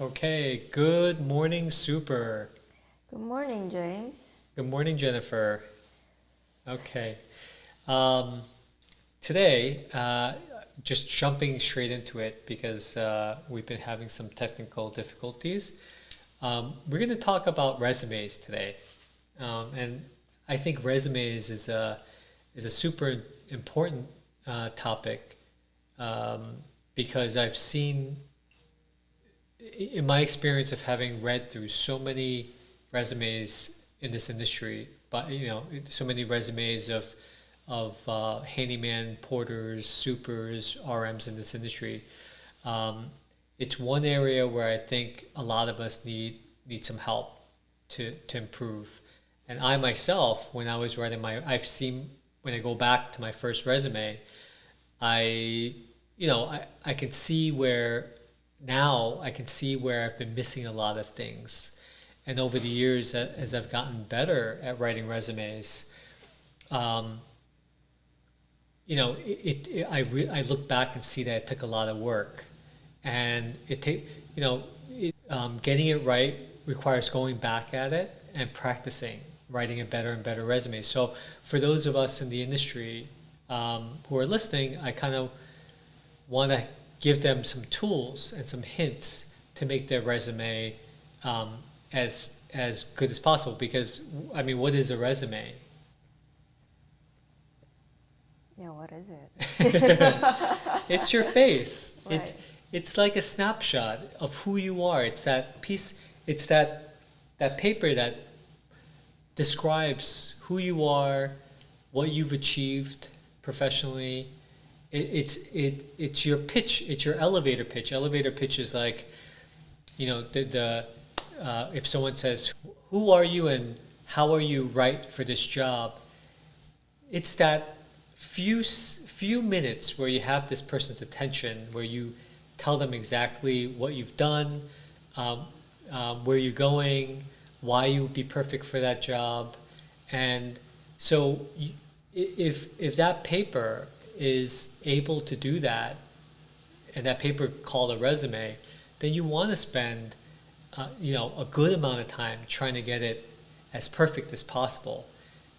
Okay, good morning, Super. Good morning, James. Good morning, Jennifer. Okay, um, today, just jumping straight into it because we've been having some technical difficulties. We're going to talk about resumes today, and I think resumes is a super important topic because I've seen in my experience of having read through so many resumes in this industry, but so many resumes of handyman, porters, supers, RMs in this industry, um, it's one area where I think a lot of us need some help to improve. And I myself, when I was writing I've seen when I go back to my first resume, I, I can see where now I can see where I've been missing a lot of things. And over the years, as I've gotten better at writing resumes, um, I look back and see that it took a lot of work, and getting it right requires going back at it and practicing writing a better and better resume. So for those of us in the industry who are listening, I kind of want to give them some tools and some hints to make their resume um, as good as possible. Because I mean, what is a resume? Yeah, what is it? It's your face. It's Right. it's like a snapshot of who you are. It's that piece. It's that paper that describes who you are, what you've achieved professionally. It's your pitch. It's your elevator pitch. Elevator pitch is like, the if someone says, "Who are you and how are you right for this job?" It's that few minutes where you have this person's attention, where you tell them exactly what you've done, um, where you're going, why you would be perfect for that job, and so if that paper is able to do that, and that paper called a resume, then you want to spend a good amount of time trying to get it as perfect as possible,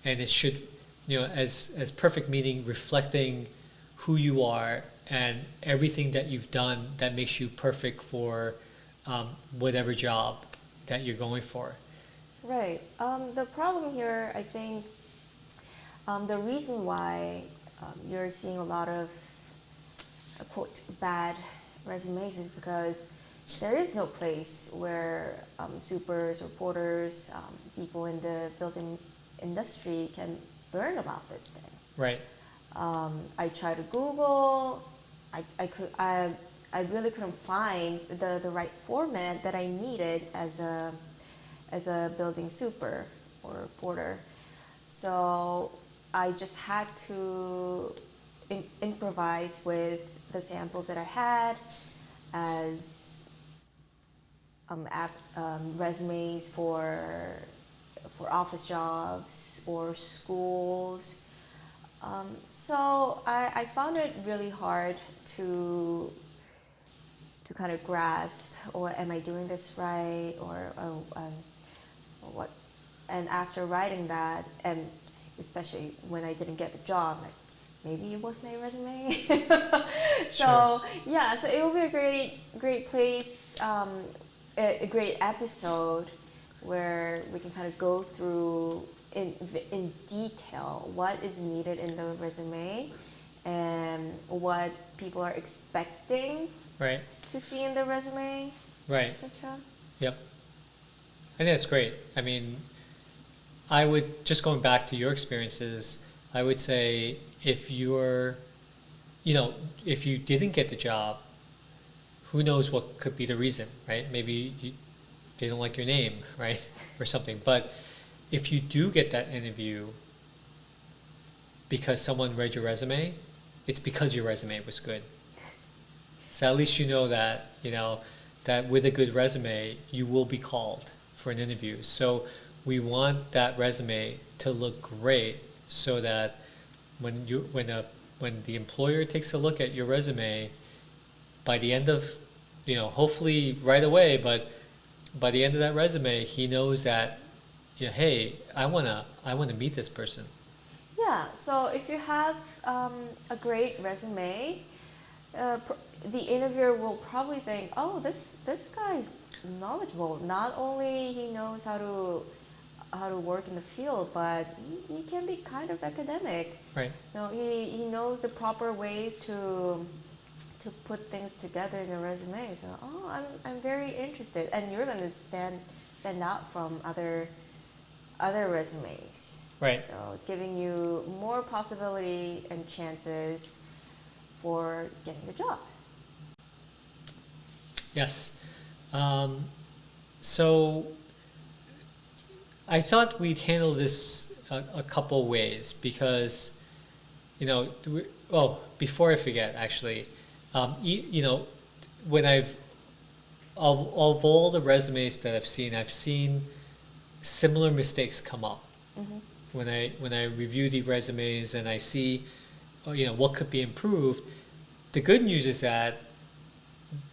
and it should as perfect meaning reflecting who you are and everything that you've done that makes you perfect for whatever job that you're going for. Right. The problem here, I think, the reason why you're seeing a lot of quote bad resumes is because there is no place where supers or porters, people in the building industry can learn about this thing. Right. I tried to Google. I really couldn't find the right format that I needed as a building super or porter. So I just had to improvise with the samples that I had as resumes for office jobs or schools. So I found it really hard to to kind of grasp, or am I doing this right, or what? And after writing that, and especially when I didn't get the job, like maybe it was my resume. Sure. So yeah, so it will be a great place, a great episode where we can kind of go through in detail what is needed in the resume and what people are expecting Right. to see in the resume, Right. etc. Yep. I think that's great. I mean, I would just going back to your experiences, I would say if you're, if you didn't get the job, who knows what could be the reason, right? Maybe they don't like your name, right? Or something. But if you do get that interview because someone read your resume, it's because your resume was good. So at least you know that, that with a good resume, you will be called for an interview. So we want that resume to look great so that when the employer takes a look at your resume, by the end of hopefully right away, but by the end of that resume, he knows that, hey, I wanna meet this person. Yeah, so if you have a great resume, the interviewer will probably think, oh, this guy's knowledgeable. Not only he knows how to work in the field, but he can be kind of academic. Right. He knows the proper ways to put things together in a resume. So, I'm very interested, and you're gonna stand out from other resumes. Right. So, giving you more possibility and chances for getting the job. Yes. So I thought we'd handle this a couple ways because, before I forget, actually, when of all the resumes that I've seen similar mistakes come up. Mm-hmm. When I review the resumes and I see, what could be improved. The good news is that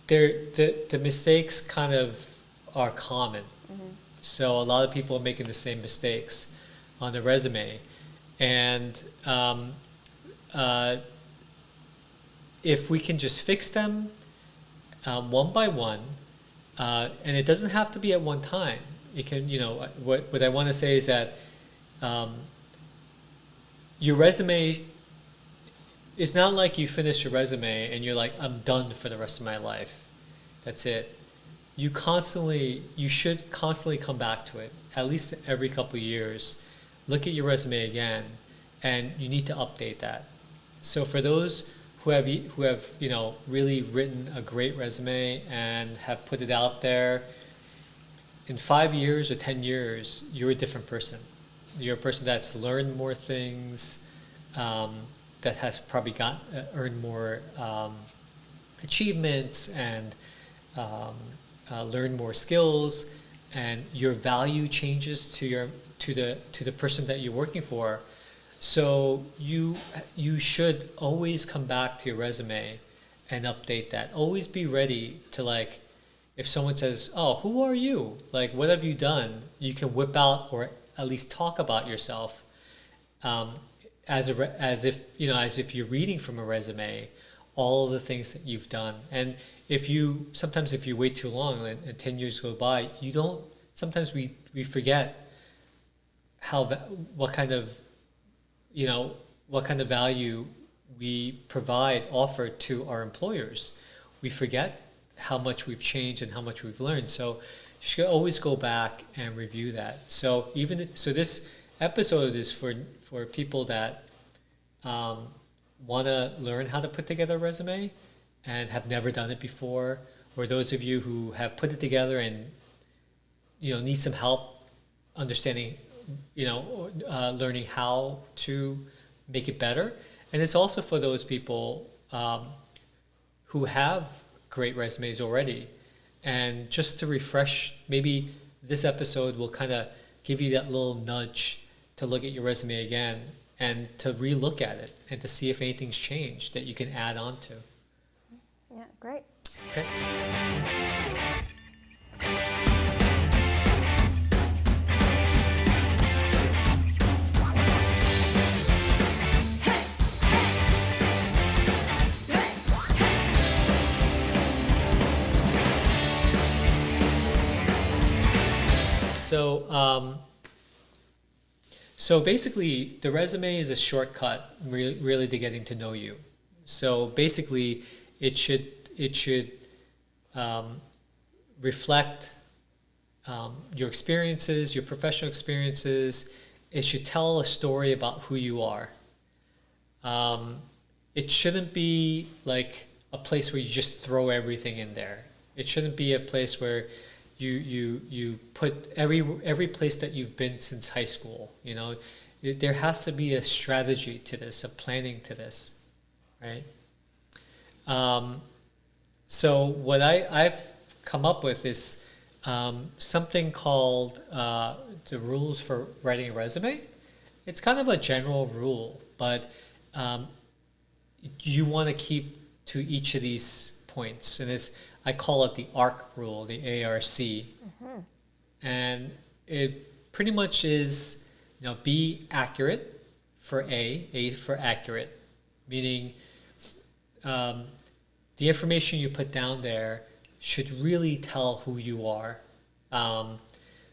the mistakes kind of are common. Mm-hmm. So a lot of people are making the same mistakes on the resume, and if we can just fix them one by one, and it doesn't have to be at one time. You can, what I want to say is that your resume. It's not like you finish your resume and you're like, I'm done for the rest of my life. That's it. You should constantly come back to it, at least every couple of years. Look at your resume again, and you need to update that. So for those who have really written a great resume and have put it out there, in 5 years or 10 years, you're a different person. You're a person that's learned more things, that has probably earned more achievements and learned more skills, and your value changes to the person that you're working for. So you should always come back to your resume and update that. Always be ready to, like, if someone says, "Oh, who are you? Like, what have you done?" You can whip out or at least talk about yourself. As if you're reading from a resume, all of the things that you've done. And if you wait too long and 10 years go by, sometimes we forget what kind of value we offer to our employers. We forget how much we've changed and how much we've learned. So you should always go back and review that. So this episode is for people that want to learn how to put together a resume and have never done it before, or those of you who have put it together and need some help understanding, learning how to make it better. And it's also for those people who have great resumes already. And just to refresh, maybe this episode will kind of give you that little nudge to look at your resume again and to re-look at it and to see if anything's changed that you can add on to. Yeah, great. Okay. So basically, the resume is a shortcut, really, to getting to know you. So basically, it should reflect your experiences, your professional experiences. It should tell a story about who you are. It shouldn't be like a place where you just throw everything in there. It shouldn't be a place where you put every place that you've been since high school. There has to be a strategy to this, a planning to this, right? So what I've come up with is something called the rules for writing a resume. It's kind of a general rule, but you want to keep to each of these points. And I call it the ARC rule, the ARC. And it pretty much is, be accurate for A for accurate, meaning the information you put down there should really tell who you are,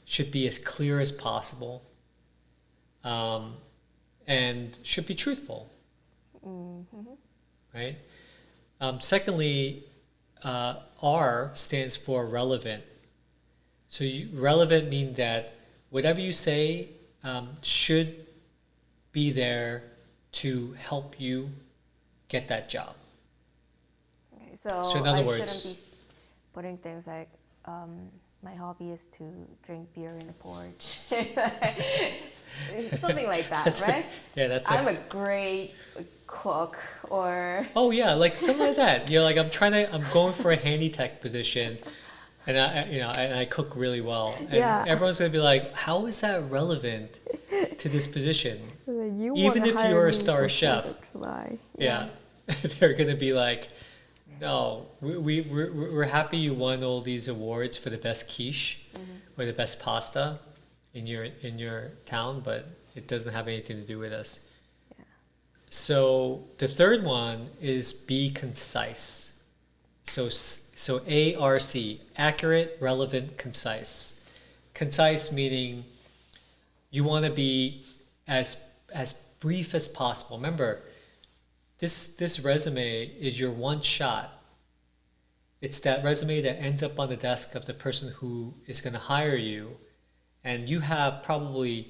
should be as clear as possible, and should be truthful, right? Secondly, R stands for relevant. So relevant means that whatever you say should be there to help you get that job. Okay, so in other I words, shouldn't be putting things like my hobby is to drink beer in the porch. Something like that, right? That's I'm a great cook, or oh yeah, like something like that. Like I'm going for a handy tech position, and I cook really well. And everyone's gonna be like, how is that relevant to this position? Even if you're a star chef, they're gonna be like, no, we're happy you won all these awards for the best quiche or the best pasta in your town, but it doesn't have anything to do with us. So the third one is be concise. So ARC, accurate, relevant, concise. Concise meaning you want to be as brief as possible. Remember, this resume is your one shot. It's that resume that ends up on the desk of the person who is going to hire you, and you have probably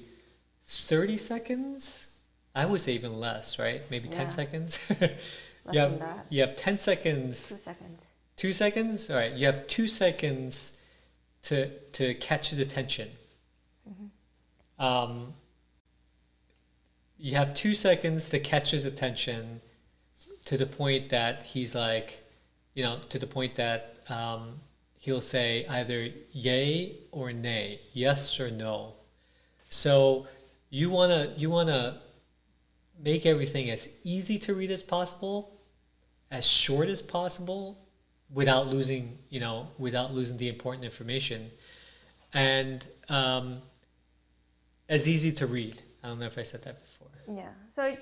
30 seconds. I would say even less, right? Maybe 10 seconds. Than that. You have 10 seconds. 2 seconds. 2 seconds? All right. You have 2 seconds to catch his attention. You have 2 seconds to catch his attention to the point that he's like, to the point that he'll say either yay or nay, yes or no. So you wanna make everything as easy to read as possible, as short as possible, without losing the important information, and as easy to read. I don't know if I said that before. Yeah. So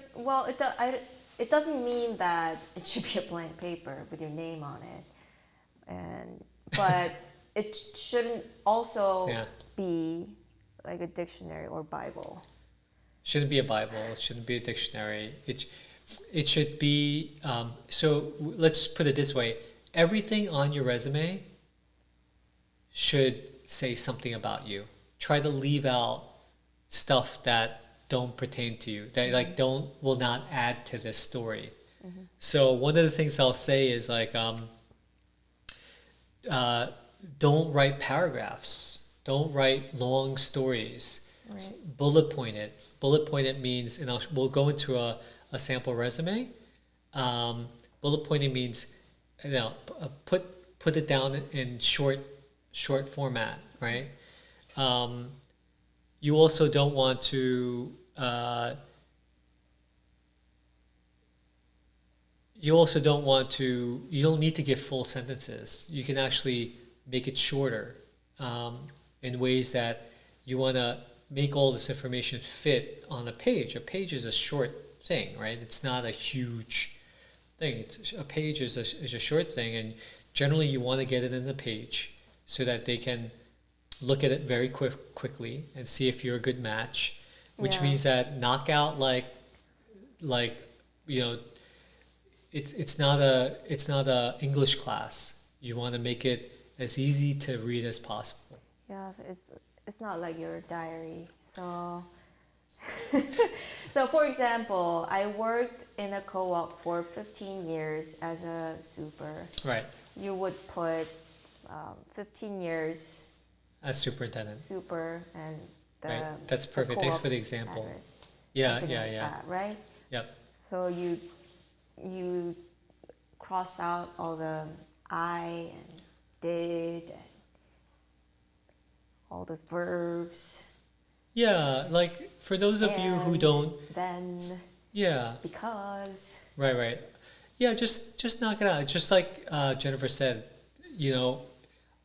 it doesn't mean that it should be a blank paper with your name on it, but it shouldn't also be like a dictionary or Bible. Shouldn't be a Bible. It shouldn't be a dictionary. It should be. So let's put it this way: everything on your resume should say something about you. Try to leave out stuff that don't pertain to you, that will not add to this story. So one of the things I'll say is like, don't write paragraphs. Don't write long stories. Right. Bullet point it. Bullet point it means, and we'll go into a sample resume. Bullet pointing means, put it down in short format, right? You also don't want to. You don't need to give full sentences. You can actually make it shorter in ways that you want to make all this information fit on a page. A page is a short thing, right? It's not a huge thing. A page is a short thing, and generally you want to get it in the page so that they can look at it very quickly and see if you're a good match, which means that knockout it's not a English class. You want to make it as easy to read as possible. Yeah, so it's not like your diary. So so for example, I worked in a co-op for 15 years as a super. Right. You would put 15 years as superintendent. Super and the right. That's perfect. Thanks for the example. Address, yeah. That, right? Yep. So you cross out all the I and did and all those verbs. Yeah, like for those of you who don't. Then. Yeah. Because. Right. Yeah, just knock it out. Just like Jennifer said,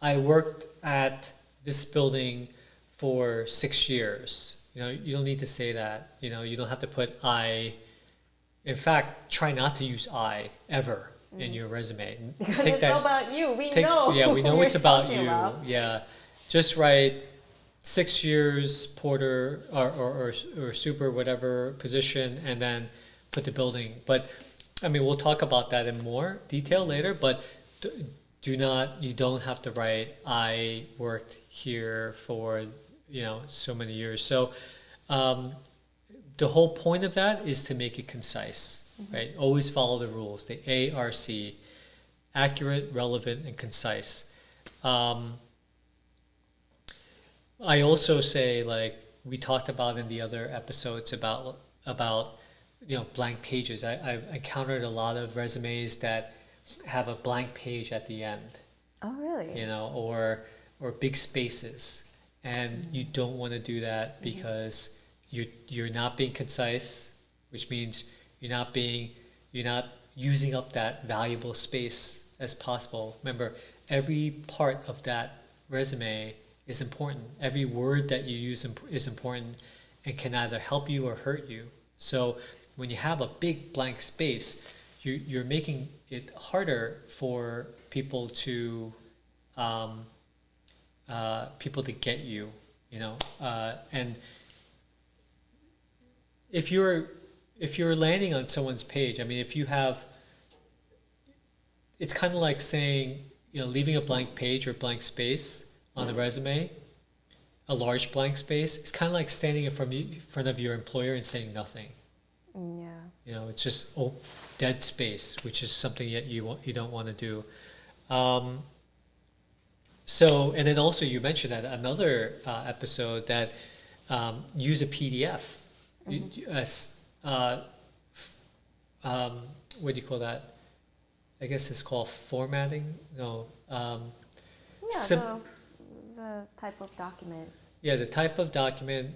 I worked at this building for 6 years. You don't need to say that. You don't have to put I. In fact, try not to use I ever in your resume. Because it's all about you. We know. Yeah, we know who it's you're about talking you. about. Yeah, just write 6 years porter or super whatever position, and then put the building. But I mean, we'll talk about that in more detail later. But you don't have to write I worked here for so many years. So the whole point of that is to make it concise, right? Always follow the rules, the ARC, accurate, relevant, and concise. I also say, like we talked about in the other episodes about blank pages. I've encountered a lot of resumes that have a blank page at the end. Oh, really? Or big spaces, and you don't want to do that because you're not being concise, which means you're not using up that valuable space as possible. Remember, every part of that resume is important. Every word that you use is important and can either help you or hurt you. So when you have a big blank space, you're making it harder for people to get you. And if you're landing on someone's page, I mean, it's kind of like saying, leaving a blank page or blank space on the resume, a large blank space. It's kind of like standing in front of your employer and saying nothing. Yeah. It's just dead space, which is something that you don't want to do. So, and then also you mentioned that another episode that use a PDF. What do you call that? I guess it's called formatting. No. The type of document. Yeah, the type of document.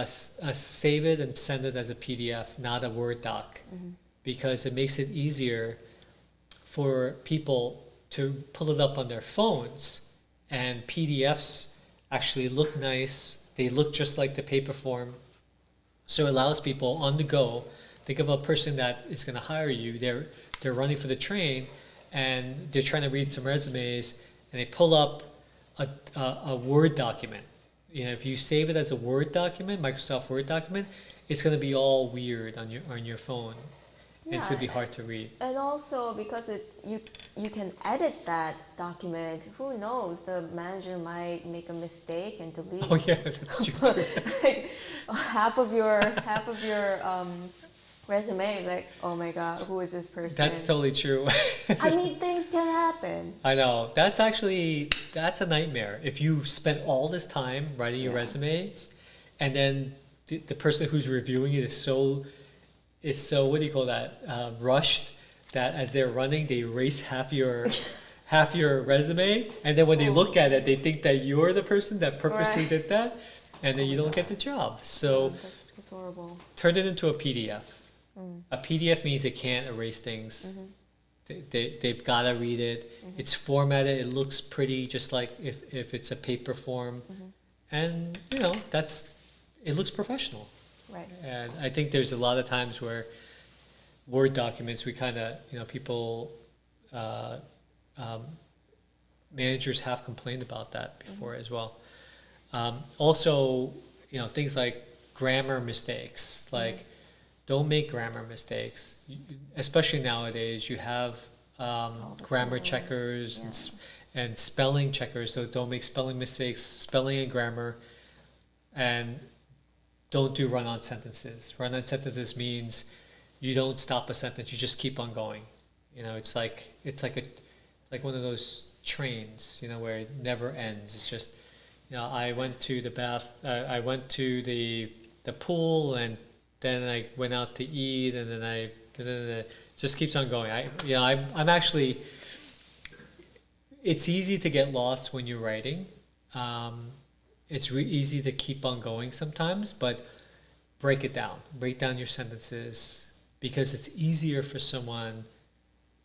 Save it and send it as a PDF, not a Word doc, because it makes it easier for people to pull it up on their phones. And PDFs actually look nice. They look just like the paper form. So it allows people on the go. Think of a person that is going to hire you. They're running for the train, and they're trying to read some resumes, and they pull up a Word document. If you save it as a Word document, Microsoft Word document, it's going to be all weird on your phone. And it's going to be hard to read. And also because you can edit that document. Who knows? The manager might make a mistake and delete. Oh yeah, that's true too. Like half of your resume is like, oh my god, who is this person? That's totally true. I mean, things can happen. I know. That's a nightmare. If you spent all this time writing your resume, and then the person who's reviewing it is so what do you call that? Rushed, that as they're running they erase half your resume, and then when they look at it, they think that you're the person that purposely did that, and then you don't get the job. So that's horrible. Turn it into a PDF. A PDF means they can't erase things. They've got to read it. It's formatted. It looks pretty, just like if it's a paper form, and it looks professional. Right. And I think there's a lot of times where Word documents, we kind of people, managers have complained about that before as well. Also, things like grammar mistakes, like. Don't make grammar mistakes, especially nowadays. You have grammar checkers and spelling checkers, so don't make spelling mistakes, spelling and grammar, and don't do run-on sentences. Run-on sentences means you don't stop a sentence; you just keep on going. It's like one of those trains, where it never ends. It's just, I went to the bath, I went to the pool, and then I went out to eat, and then it just keeps on going. I'm actually. It's easy to get lost when you're writing. It's easy to keep on going sometimes, but break it down. Break down your sentences, because it's easier for someone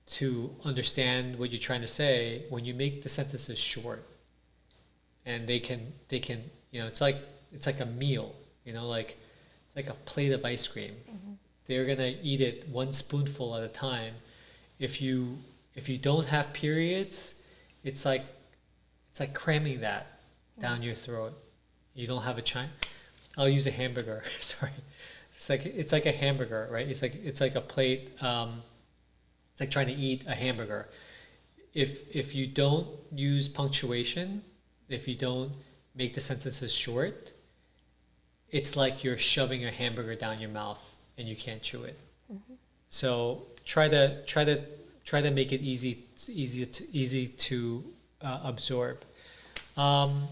to understand what you're trying to say when you make the sentences short, and they can it's like a meal, like it's like a plate of ice cream. They're gonna eat it one spoonful at a time. If you don't have periods, it's like cramming that down your throat. You don't have a chime. I'll use a hamburger. Sorry, it's like a hamburger, right? It's like a plate. It's like trying to eat a hamburger. If you don't use punctuation, if you don't make the sentences short, it's like you're shoving a hamburger down your mouth and you can't chew it. So try to make it easy to absorb. Um,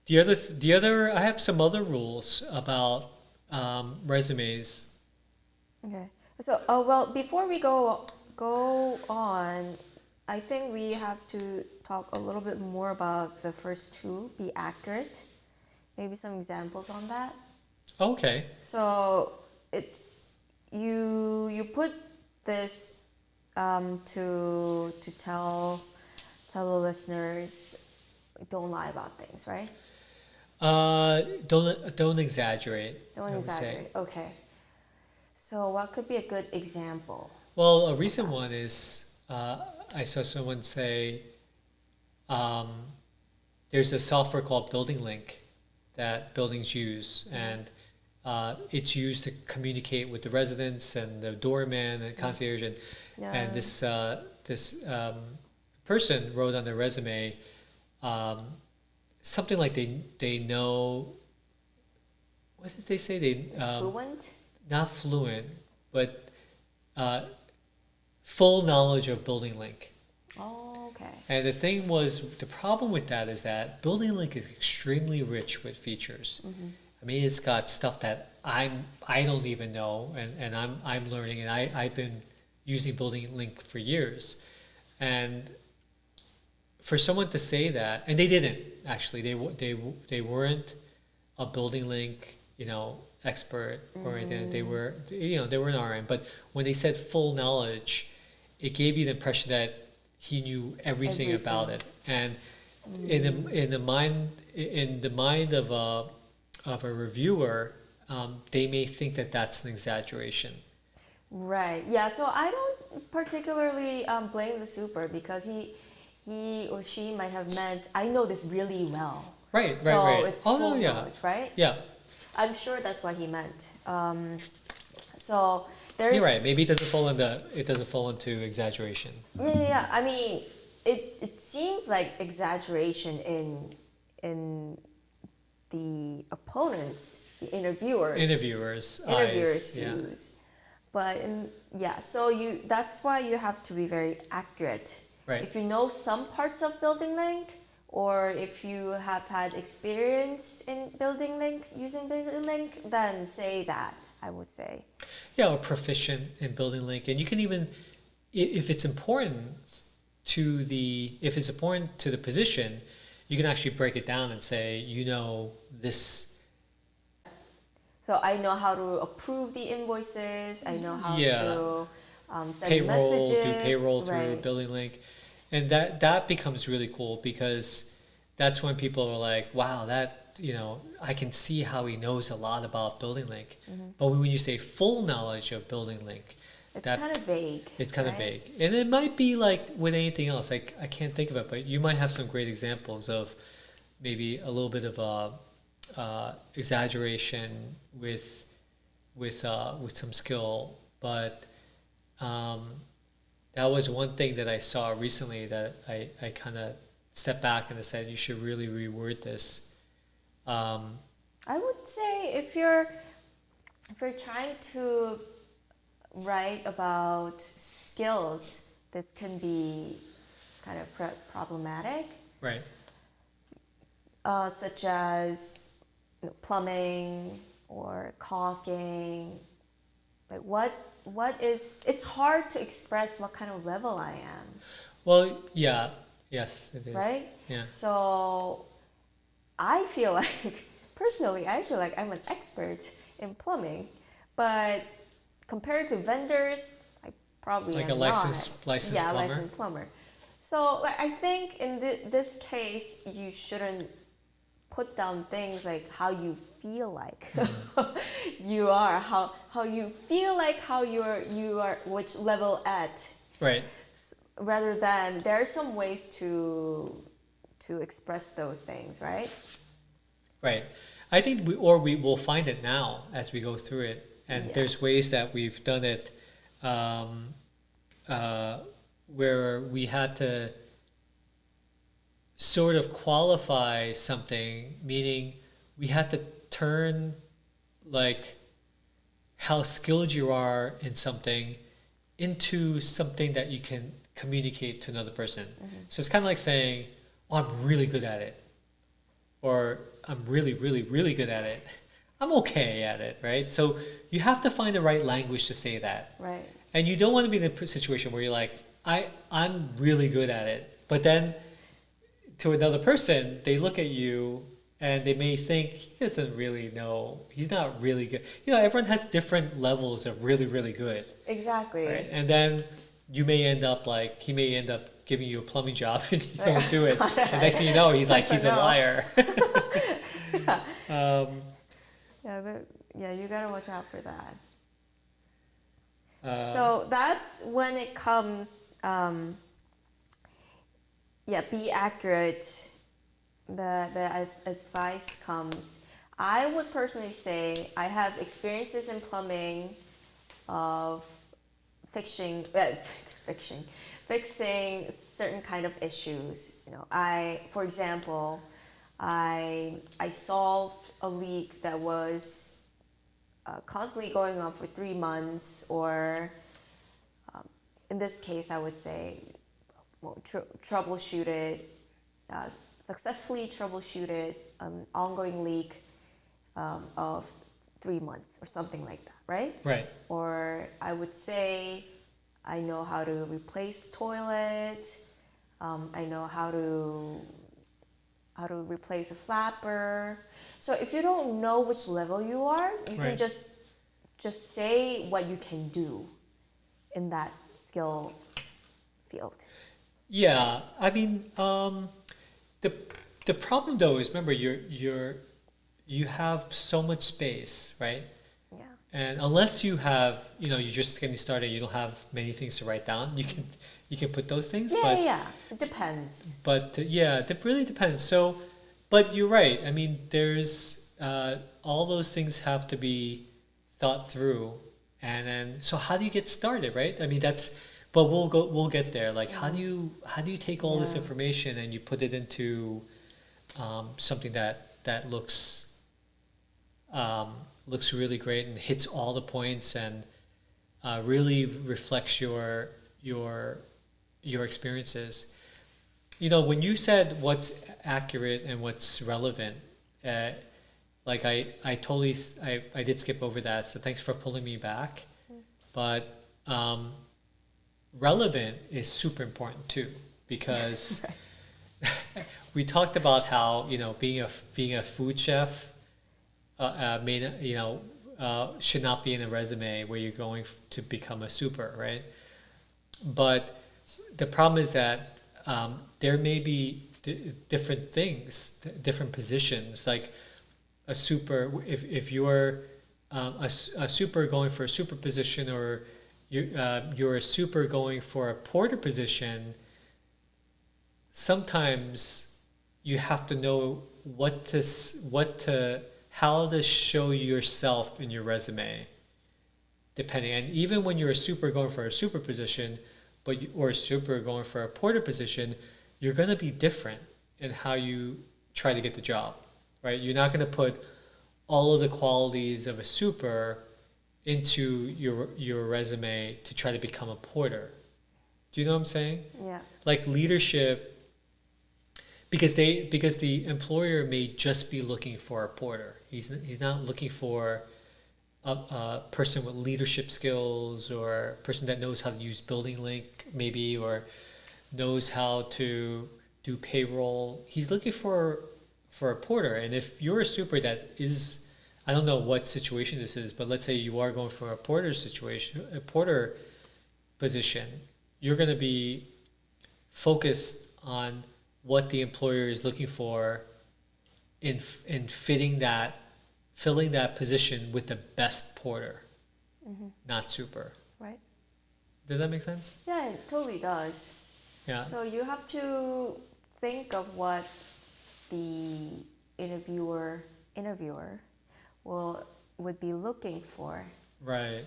the other I have some other rules about resumes. Okay. So, well, before we go on, I think we have to talk a little bit more about the first two, be accurate. Maybe some examples on that. Okay. So it's you put this to tell the listeners, don't lie about things, right? Don't exaggerate. Don't I would say. exaggerate. Okay. So what could be a good example? Well, a recent one is I saw someone say um, there's a software called Building Link that buildings use, and it's used to communicate with the residents and the doorman and concierge, and this person wrote on their resume something like they know. What did they say? Fluent? Not fluent, but full knowledge of Building Link. Oh, okay. And the problem with that is that Building Link is extremely rich with features. I mean, it's got stuff that I don't even know, and I'm learning, and I've been using Building Link for years. And for someone to say that, and they didn't actually, they weren't a Building Link, expert or anything. They were an RM, but when they said full knowledge, it gave you the impression that he knew everything about it. And in the mind of a reviewer, they may think that that's an exaggeration. Right. Yeah. So I don't particularly blame the super, because he or she might have meant, I know this really well. Right. So Right. it's Oh full no, yeah. knowledge, right? Yeah. I'm sure that's what he meant. So there's. You're right. Maybe it doesn't fall into exaggeration. Yeah. I mean, it seems like exaggeration in the opponents, the interviewers' eyes, yeah. views. But so that's why you have to be very accurate. Right. If you know some parts of Building Link, or if you have had experience in Building Link, using Building Link, then say that, I would say. Yeah, or proficient in Building Link, and you can even, if it's important to the position, you can actually break it down and say, this. So I know how to approve the invoices. I know how to send payroll, messages. do payroll through Right. Building Link, and that becomes really cool, because that's when people are like, wow, that I can see how he knows a lot about Building Link. But when you say full knowledge of Building Link, It's kind of vague. It's kind of right? vague, and it might be like with anything else. I can't think of it, but you might have some great examples of maybe a little bit of exaggeration with some skill. But that was one thing that I saw recently that I kind of stepped back and I said, you should really reword this. I would say if you're trying to write about skills, this can be kind of problematic. Right. Such as plumbing or caulking. Like what is? It's hard to express what kind of level I am. Well, yeah, yes, it is. Right? Yeah. So I feel like, personally, I'm an expert in plumbing, but compared to vendors, I probably Like am a licensed not. Yeah, plumber? licensed plumber. So like, I think in this case, you shouldn't put down things like how you feel like you are, how you feel like how you are, which level at, Right. rather than there are some ways to express those things, right? Right. I think we will find it now as we go through it. And Yeah. there's ways that we've done it um, where we had to sort of qualify something, meaning we had to turn like how skilled you are in something into something that you can communicate to another person. So it's kind of like saying, oh, I'm really good at it. Or I'm really, really, really good at it. I'm okay at it, right? So you have to find the right language to say that. Right. And you don't want to be in a situation where you're like, I'm really good at it. But then to another person, they look at you and they may think he doesn't really know. He's not really good. You know, everyone has different levels of really, really good, Exactly. right? And then you may end up like, he may end up giving you a plumbing job and you don't do it. And next thing you know, he's like, he's a No. liar. Yeah, you gotta watch out for that. Uh, So that's when it comes, be accurate. The advice comes. I would personally say I have experiences in plumbing of fixing certain kind of issues. You know, for example, I solved a leak that was constantly going on for 3 months, or in this case, I would say, successfully troubleshooted an ongoing leak of 3 months or something like that, right? right. Or I would say I know how to replace toilet. I know how to replace a flapper. So if you don't know which level you are, you can Right. just say what you can do in that skill field. Yeah, I mean, the problem though is, remember, you have so much space, right? Yeah. And unless you have, you know, you're just getting started, you don't have many things to write down. You can put those things, Yeah. It depends. but yeah, it really depends. So, but you're right. I mean, there's all those things have to be thought through, and then so how do you get started, right? I mean, but we'll get there. Like, how do you take all this Yeah. information and you put it into something that looks really great and hits all the points and really reflects your experiences. You know, when you said what's accurate and what's relevant, like I totally I did skip over that. So thanks for pulling me back. But relevant is super important too, because we talked about how, you know, being a food chef may not, you know, should not be in a resume where you're going to become a super, right? But the problem is that there may be different things, different positions. Like a super, if you're a super going for a super position, or you're a super going for a porter position, sometimes you have to know how to show yourself in your resume, depending. And even when you're a super going for a super position, or a super going for a porter position, you're going to be different in how you try to get the job, right? You're not going to put all of the qualities of a super into your resume to try to become a porter. Do you know what I'm saying? Yeah. Like leadership, because the employer may just be looking for a porter. He's not looking for a person with leadership skills, or a person that knows how to use Building Link maybe, or knows how to do payroll. He's looking for a porter. And if you're a super that is, I don't know what situation this is, but let's say you are going for a porter situation, a porter position, you're going to be focused on what the employer is looking for in filling that position with the best porter, not super. Right. Does that make sense? Yeah, it totally does. Yeah. So you have to think of what the interviewer would be looking for. Right.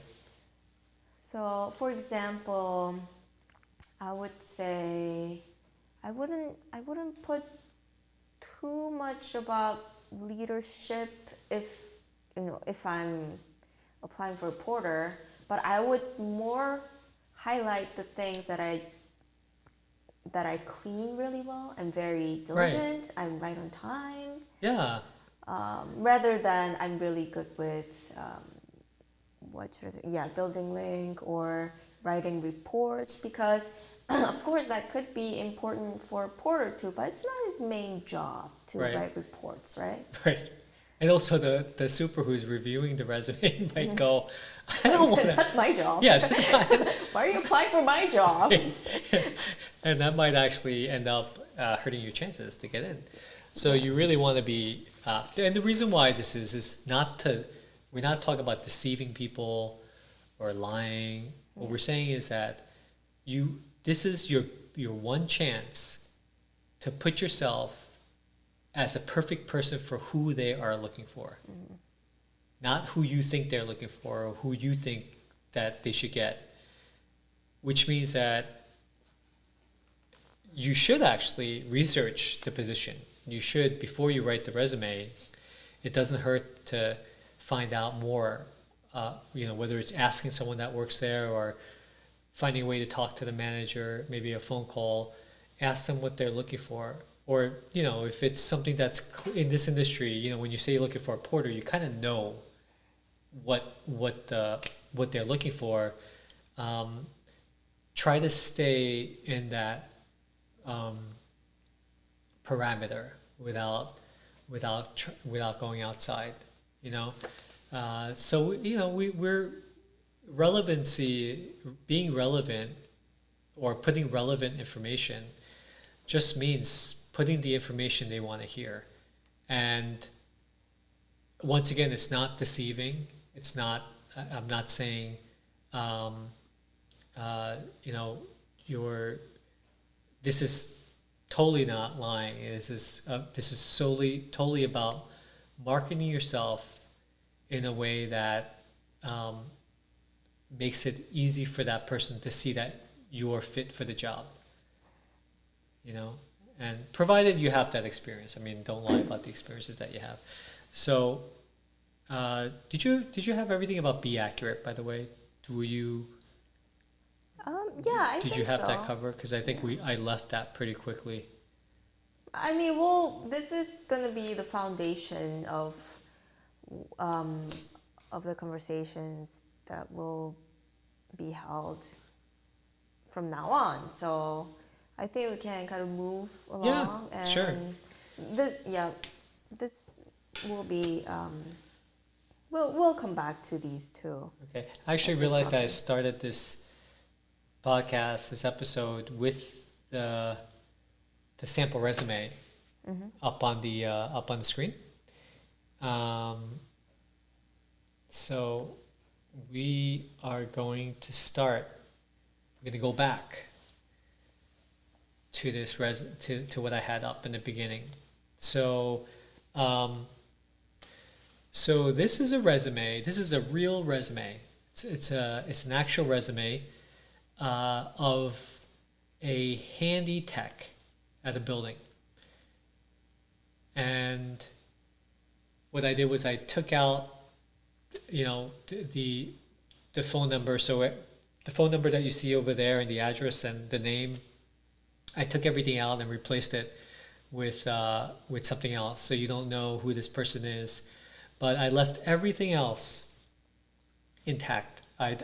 So, for example, I would say I wouldn't put too much about leadership if I'm applying for a porter, but I would more highlight the things that I clean really well. I'm very diligent. Right. I'm right on time. Yeah. Rather than I'm really good with building link or writing reports, because of course that could be important for a porter too, but it's not his main job to write reports, right? Right. And also the super who's reviewing the resume might go, I don't want to. That's my job. Yeah, that's fine. Why are you applying for my job? And that might actually end up hurting your chances to get in. So you really want to be, and the reason why this is we're not talking about deceiving people or lying. What we're saying is that this is your one chance to put yourself as a perfect person for who they are looking for. Not who you think they're looking for or who you think that they should get. Which means that you should actually research the position. You should, before you write the resume, it doesn't hurt to find out more, whether it's asking someone that works there or finding a way to talk to the manager, maybe a phone call, ask them what they're looking for. Or, if it's something that's in this industry, when you say you're looking for a porter, you kind of know what they're looking for. Try to stay in that parameter without going outside. So we're relevancy, being relevant or putting relevant information just means putting the information they want to hear. And once again, it's not deceiving. It's not, I'm not saying, this is totally not lying. This is totally about marketing yourself in a way that makes it easy for that person to see that you're fit for the job. And provided you have that experience. I mean, don't lie about the experiences that you have. So, did you have everything about be accurate, by the way? Were you? Yeah, I think so. Did you have that covered? Because I think I left that pretty quickly. I mean, this is going to be the foundation of the conversations that will be held from now on. So I think we can kind of move along. Yeah, and sure. This will be. We'll come back to these two. Okay. I actually realized that I started this podcast, this episode, with the sample resume up on the screen. So we are going to start. We're going to go back to this to what I had up in the beginning. So this is a resume. This is a real resume. It's an actual resume of a handy tech at a building. And what I did was I took out, the phone number. So the phone number that you see over there and the address and the name, I took everything out and replaced it with something else. So you don't know who this person is. But I left everything else intact. I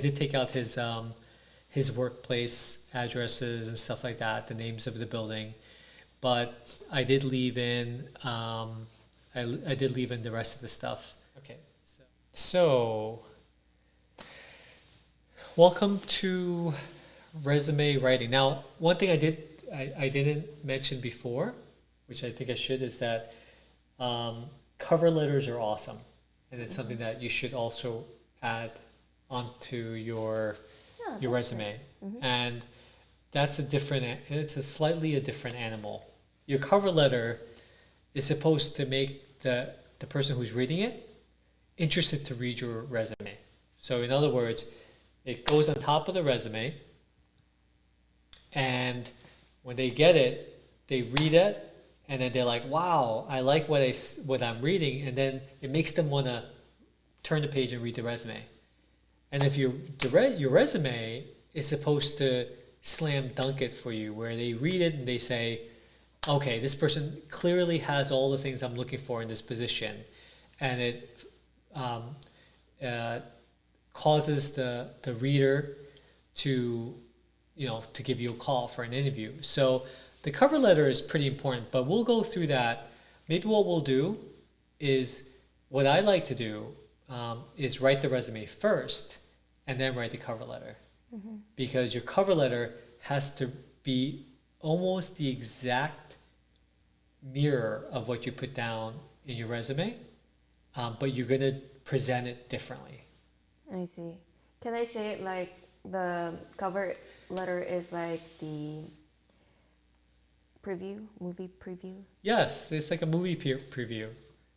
did take out his workplace addresses and stuff like that, the names of the building, but I did leave in I did leave in the rest of the stuff. Okay, so Welcome to resume writing. Now, one thing I didn't mention before, which I think I should, is that cover letters are awesome, and it's something that you should also add onto your Yeah, your that's resume. it. And that's it's a slightly a different animal. Your cover letter is supposed to make the person who's reading it interested to read your resume. So in other words, it goes on top of the resume, and when they get it, they read it, and then they're like, "Wow, I like what I'm reading," and then it makes them want to turn the page and read the resume. And if your resume is supposed to slam dunk it for you, where they read it and they say, "Okay, this person clearly has all the things I'm looking for in this position," and it um, uh, causes the reader to to give you a call for an interview. So the cover letter is pretty important, but we'll go through that. Maybe what we'll do is what I like to do is write the resume first and then write the cover letter, because your cover letter has to be almost the exact mirror of what you put down in your resume, but you're going to present it differently. I see. Can I say it like the cover letter is like the preview, movie preview? Yes, it's like a movie preview.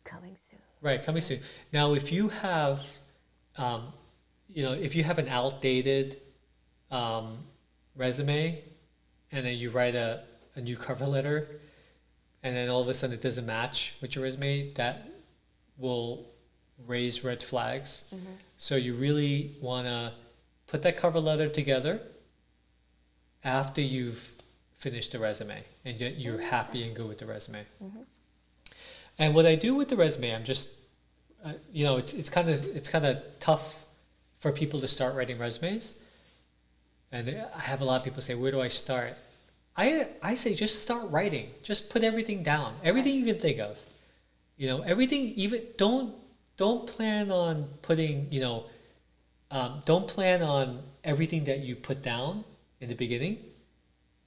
Coming soon. Right, coming soon. Now, if you have, if you have an outdated resume, and then you write a new cover letter, and then all of a sudden it doesn't match with your resume, that will raise red flags. So you really want to put that cover letter together after you've finished the resume, and you're happy and good with the resume. And what I do with the resume, I'm just, it's kind of tough for people to start writing resumes. And I have a lot of people say, "Where do I start?" I say just start writing. Just put everything down, everything you can think of. Everything. Even don't plan on putting. Don't plan on everything that you put down in the beginning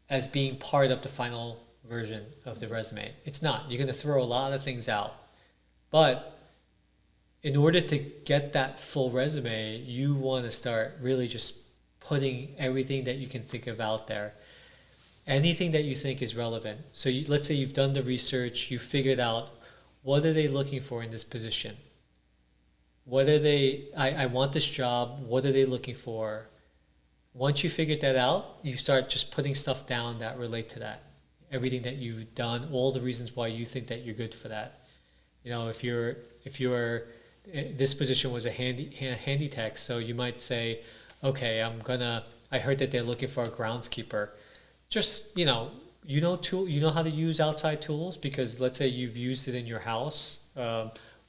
as being part of the final version of the resume. It's not. You're going to throw a lot of things out. But in order to get that full resume, you want to start really just putting everything that you can think of out there. Anything that you think is relevant. So let's say you've done the research, you figured out what are they looking for in this position? What are I want this job, what are they looking for? Once you figured that out, you start just putting stuff down that relate to that. Everything that you've done, all the reasons why you think that you're good for that. If you're this position was a handy tech, so you might say, okay, I heard that they're looking for a groundskeeper. Just you know how to use outside tools, because let's say you've used it in your house,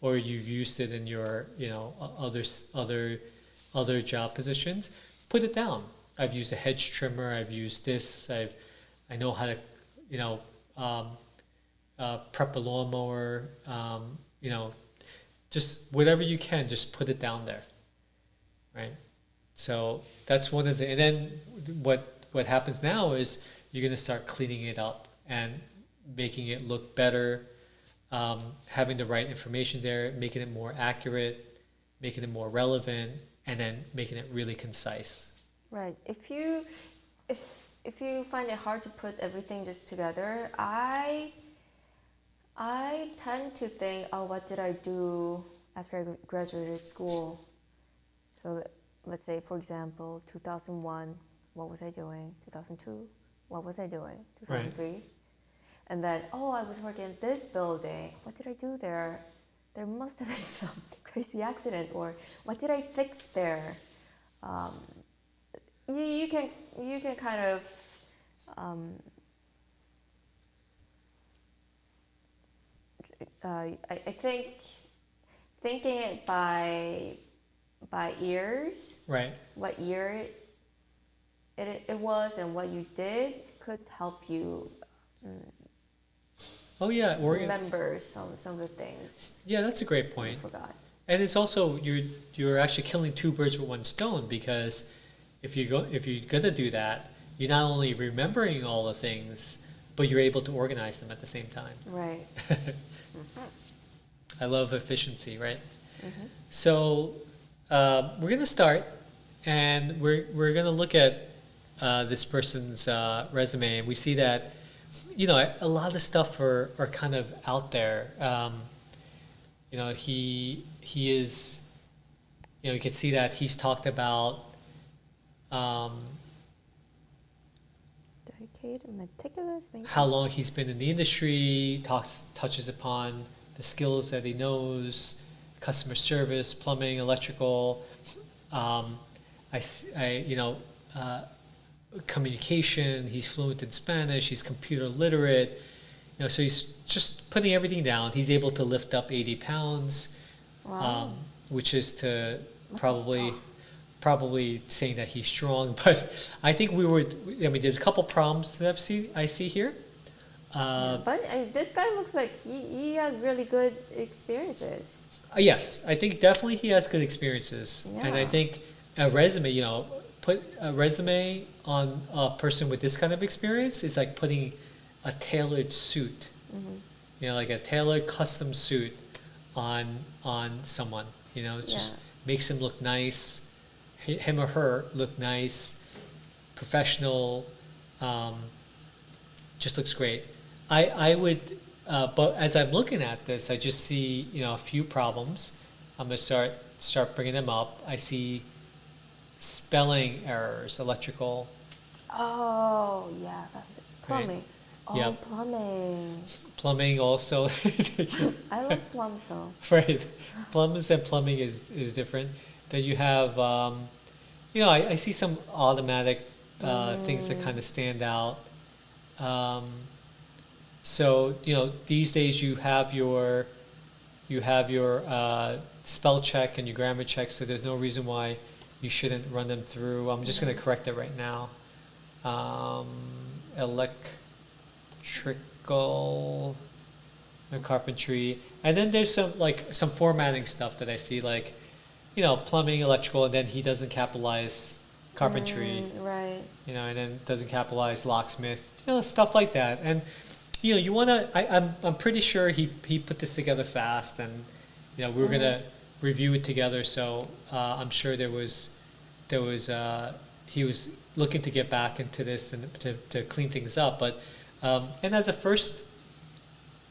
or you've used it in your other job positions. Put it down. I've used a hedge trimmer. I've used this. I know how to prep a lawnmower. Just whatever you can, just put it down there, right? So that's one of the. And then what happens now is you're going to start cleaning it up and making it look better, having the right information there, making it more accurate, making it more relevant, and then making it really concise. Right. If you find it hard to put everything just together, I tend to think, oh, what did I do after I graduated school? So let's say, for example, 2001, what was I doing? 2002, what was I doing? 2003. Right. And then, oh, I was working in this building. What did I do there? There must have been some crazy accident, or what did I fix there? You can kind of I think thinking it by ears, right? What year it was and what you did could help you. Oh yeah, or remember some of the things. Yeah, that's a great point. I forgot. And it's also you're actually killing two birds with one stone, because if you're gonna do that, you're not only remembering all the things, but you're able to organize them at the same time. Right. I love efficiency, right? Mm-hmm. So we're gonna start, and we're gonna look at this person's resume, and we see that a lot of stuff are kind of out there. He is, you can see that he's talked about Dedicated, meticulous, how long he's been in the industry, touches upon the skills that he knows, customer service, plumbing, electrical, communication. He's fluent in Spanish. He's computer literate. So he's just putting everything down. He's able to lift up 80 pounds, Wow. which is to Must probably be strong. probably saying that he's strong. But I think there's a couple problems that I see here. But this guy looks like he has really good experiences. Yes, I think definitely he has good experiences, and I Yeah. think a resume, put a resume on a person with this kind of experience is like putting a tailored suit, like a tailored custom suit on someone. It just Yeah. makes him look nice, him or her look nice, professional, just looks great. I would, but as I'm looking at this, I just see a few problems. I'm gonna start bringing them up. I see spelling errors, electrical, Oh, yeah, that's it. Plumbing. Oh, Yep. plumbing. plumbing also. I love plums though. Right, plums and plumbing is different. Then you have, I see some automatic things that kind of stand out. So these days you have your spell check and your grammar check, so there's no reason why you shouldn't run them through. I'm just going to correct it right now. Electrical and carpentry, and then there's some formatting stuff that I see, like plumbing, electrical, and then he doesn't capitalize carpentry, Right. and then doesn't capitalize locksmith, stuff like that. And you want to. I'm pretty sure he put this together fast, and we were gonna review it together. So I'm sure there was he was looking to get back into this and to clean things up. But and as a first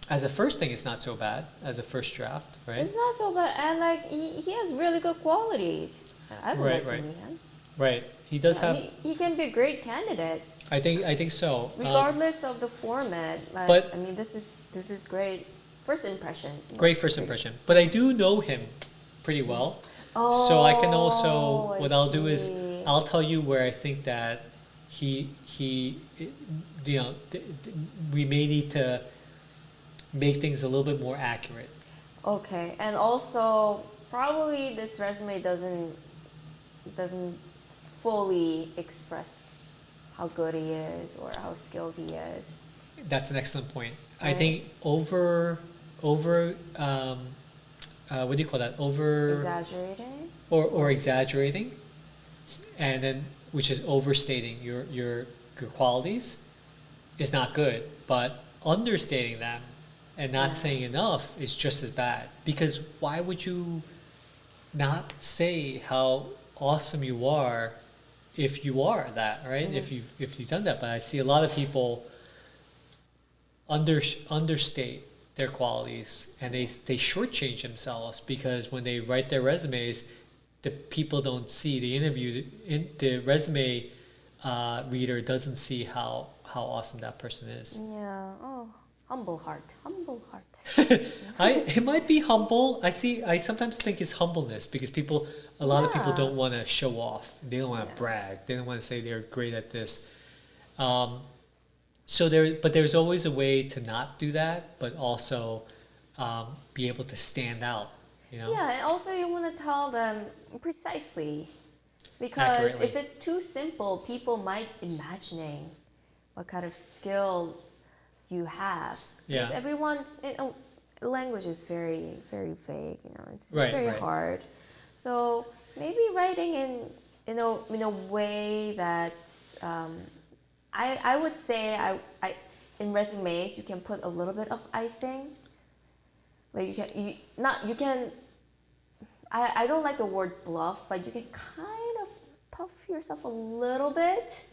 thing, it's not so bad as a first draft, right? It's not so bad, and like he has really good qualities. I would like to Right. meet him. Right. He does Yeah, have. he can be a great candidate, I think so. regardless of the format. but- I mean, this is great first impression. Great first impression. But I do know him pretty well. So I can also, Oh, I what I'll do is, see. I'll tell you where I think that we may need to make things a little bit more accurate. Okay, and also probably this resume doesn't fully express how good he is or how skilled he is. That's an excellent point. I Right. think over what do you call that? Exaggerating? Or exaggerating, and then which is overstating your qualities is not good, but understating them and not Yeah. saying enough is just as bad. Because why would you not say how awesome you are if you are that, right? If you've done that. But I see a lot of people understate their qualities, and they shortchange themselves, because when they write their resumes, the people don't see the resume reader doesn't see how awesome that person is. Yeah. Oh, humble heart. Humble heart. It might be humble. I sometimes think it's humbleness, because a lot of people Yeah. don't want to show off. They don't want to Yeah. brag. They don't want to say they're great at this. But there's always a way to not do that, but also be able to stand out. Yeah, and also you want to tell them precisely, because Accurately. if it's too simple, people might imagining what kind of skills you have. Yeah. Because language is very, very vague. It's Right, very right. hard. So maybe writing in in a way that I would say I in resumes you can put a little bit of icing. Like you can I don't like the word bluff, but you can kind of puff yourself a little bit.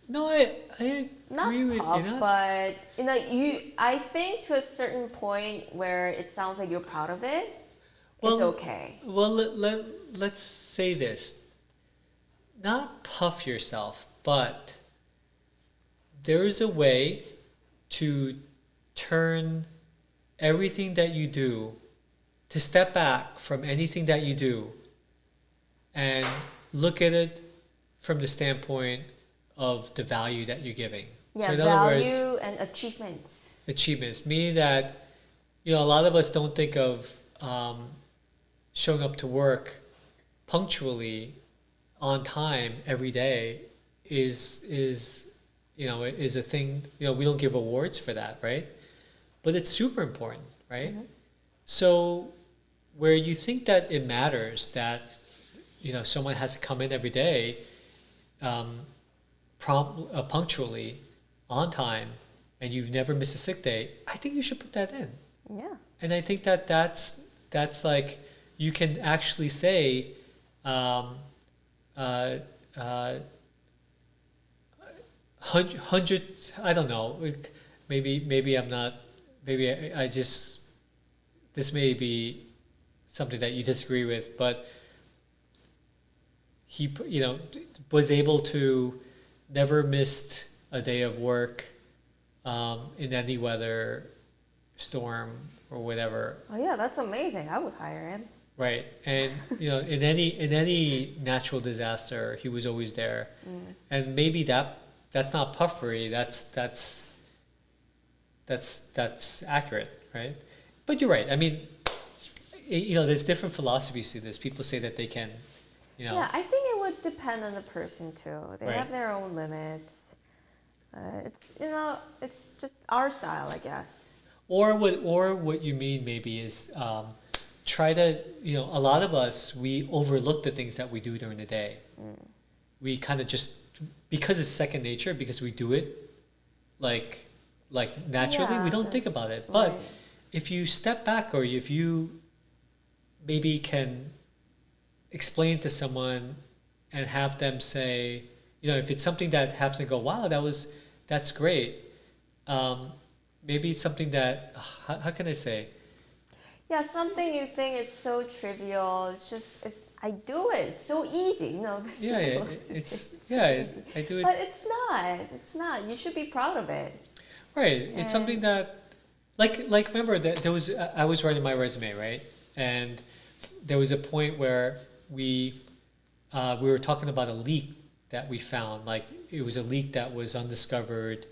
No, I Not agree with puff, you. Not, but I think to a certain point where it sounds like you're proud of it, it's well, okay. well, let's say this. Not puff yourself, but there is a way to turn everything that you do, to step back from anything that you do and look at it from the standpoint of the value that you're giving. Yeah, So in other words, value and achievements. achievements, meaning that, a lot of us don't think of showing up to work punctually on time every day is is a thing. We don't give awards for that, right? But it's super important, right? Mm-hmm. So where you think that it matters that someone has to come in every day, punctually, on time, and you've never missed a sick day, I think you should put that in. Yeah. And I think that that's like, you can actually say, hundreds. I don't know. Maybe I'm not. Maybe I just. This may be something that you disagree with, but he, was able to never missed a day of work, in any weather, storm or whatever. Oh yeah, that's amazing. I would hire him. Right, and in any natural disaster, he was always there, and maybe that's not puffery. That's accurate, right? But you're right. I mean, there's different philosophies to this. People say that they can, Yeah, I think it would depend on the person too. They Right. have their own limits. It's just our style, I guess. or what you mean maybe is, try to, a lot of us, we overlook the things that we do during the day. We kind of just, because it's second nature, because we do it like naturally, Yeah, we don't so think it's- about it. But right. if you step back, or if you maybe can explain to someone and have them say, if it's something that happens and go, wow, that's great. Maybe it's something that, how can I say? Yeah, something you think is so trivial. I do it. It's so easy. This Yeah, yeah, I do it. But it's not. It's not. You should be proud of it. Right. It's something that, like remember that there was, I was writing my resume, right? And there was a point where we were talking about a leak that we found. Like, it was a leak that was undiscovered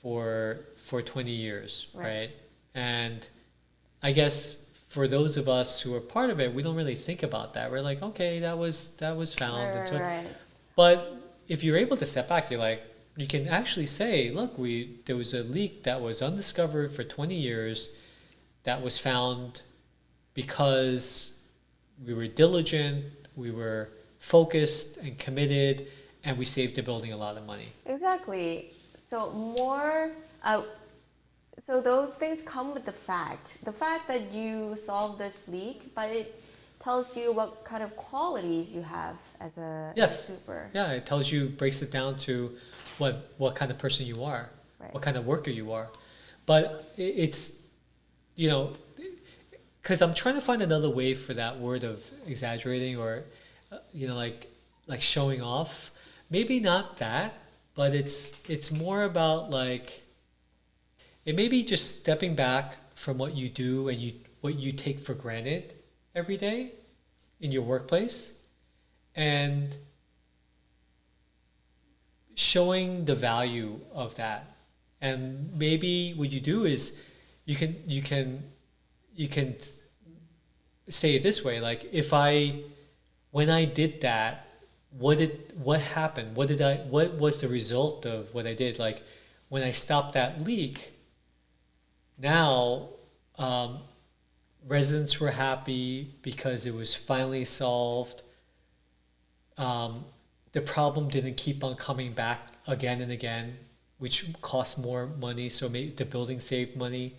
for 20 years, right? And I guess for those of us who are part of it, we don't really think about that. We're like, okay, that was found. Right. But if you're able to step back, you can actually say, look, there was a leak that was undiscovered for 20 years, that was found because we were diligent, we were focused and committed, and we saved the building a lot of money. Exactly. So those things come with the fact that you solved this leak, but it tells you what kind of qualities you have as a super. Yeah, it tells you, breaks it down to what kind of person you are, Right. what kind of worker you are. But it's, because I'm trying to find another way for that word of exaggerating, or, like showing off. Maybe not that, but it's more about it may be just stepping back from what you do and what you take for granted every day in your workplace, and showing the value of that. And maybe what you do is you can say it this way, like, when I did that, what happened? What was the result of what I did? Like, when I stopped that leak, now residents were happy because it was finally solved. The problem didn't keep on coming back again and again, which cost more money. So maybe the building saved money.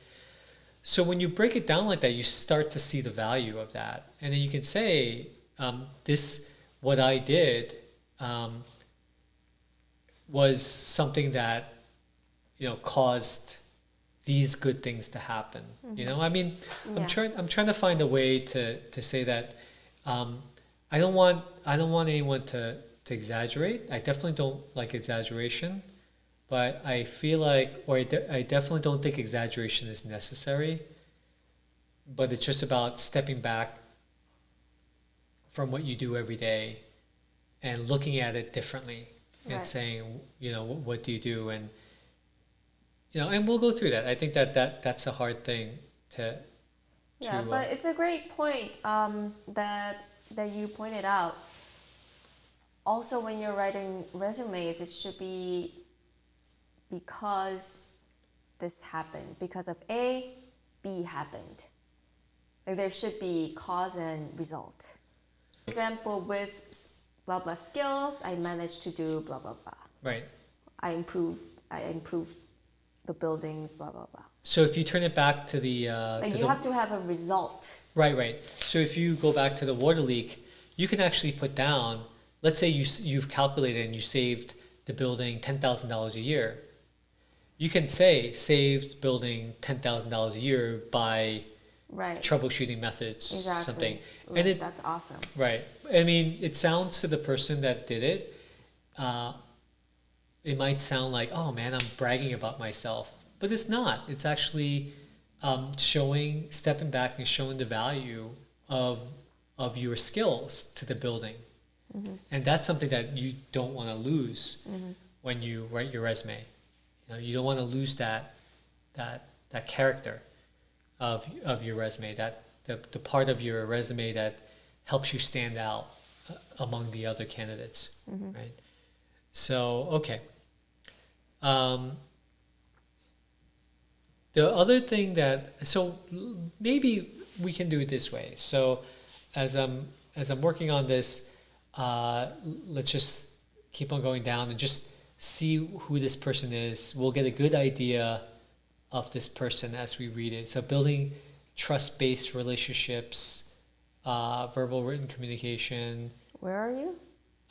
So when you break it down like that, you start to see the value of that, and then you can say, "This, what I did, was something that, caused these good things to happen." I mean, Yeah. I'm trying to find a way to say that. I don't want anyone to exaggerate. I definitely don't like exaggeration, but I feel like, or I definitely don't think exaggeration is necessary. But it's just about stepping back from what you do every day and looking at it differently and Right. saying, what do you do? And and we'll go through that. I think that's a hard thing to Yeah, but it's a great point that you pointed out. Also, when you're writing resumes, it should be because this happened, because of A, B happened. Like there should be cause and result. For example, with blah blah skills, I managed to do blah blah blah. right. I improved the buildings, blah blah blah. So if you turn it back to the Like to you the have to have a result. right. So if you go back to the water leak, you can actually put down. Let's say you've calculated and you saved the building $10,000 a year. You can say saved building $10,000 a year by Right. troubleshooting methods, Exactly. something. Like, And it that's awesome. right. I mean, it sounds to the person that did it. It might sound like, oh man, I'm bragging about myself, but it's not. It's actually stepping back and showing the value of your skills to the building. And that's something that you don't want to lose when you write your resume. You don't want to lose that character of your resume, that the part of your resume that helps you stand out among the other candidates, right? So, okay. The other thing so maybe we can do it this way. So as I'm working on this, let's just keep on going down and just see who this person is. We'll get a good idea of this person as we read it. So building trust-based relationships, verbal written communication. Where are you?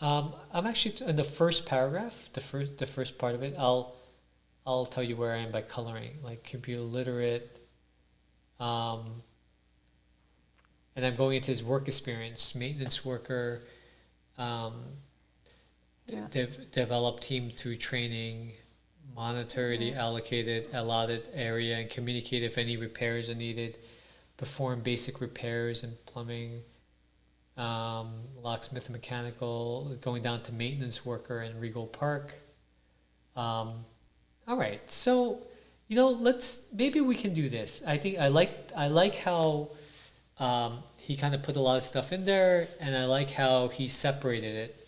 I'm actually in the first paragraph, the first part of it. I'll tell you where I am by coloring, like computer literate, and I'm going into his work experience, maintenance worker, develop team through training, monitor the allocated allotted area and communicate if any repairs are needed, perform basic repairs in plumbing, locksmith and mechanical, going down to maintenance worker in Regal Park. All right, so maybe we can do this. I think I like how he kind of put a lot of stuff in there, and I like how he separated it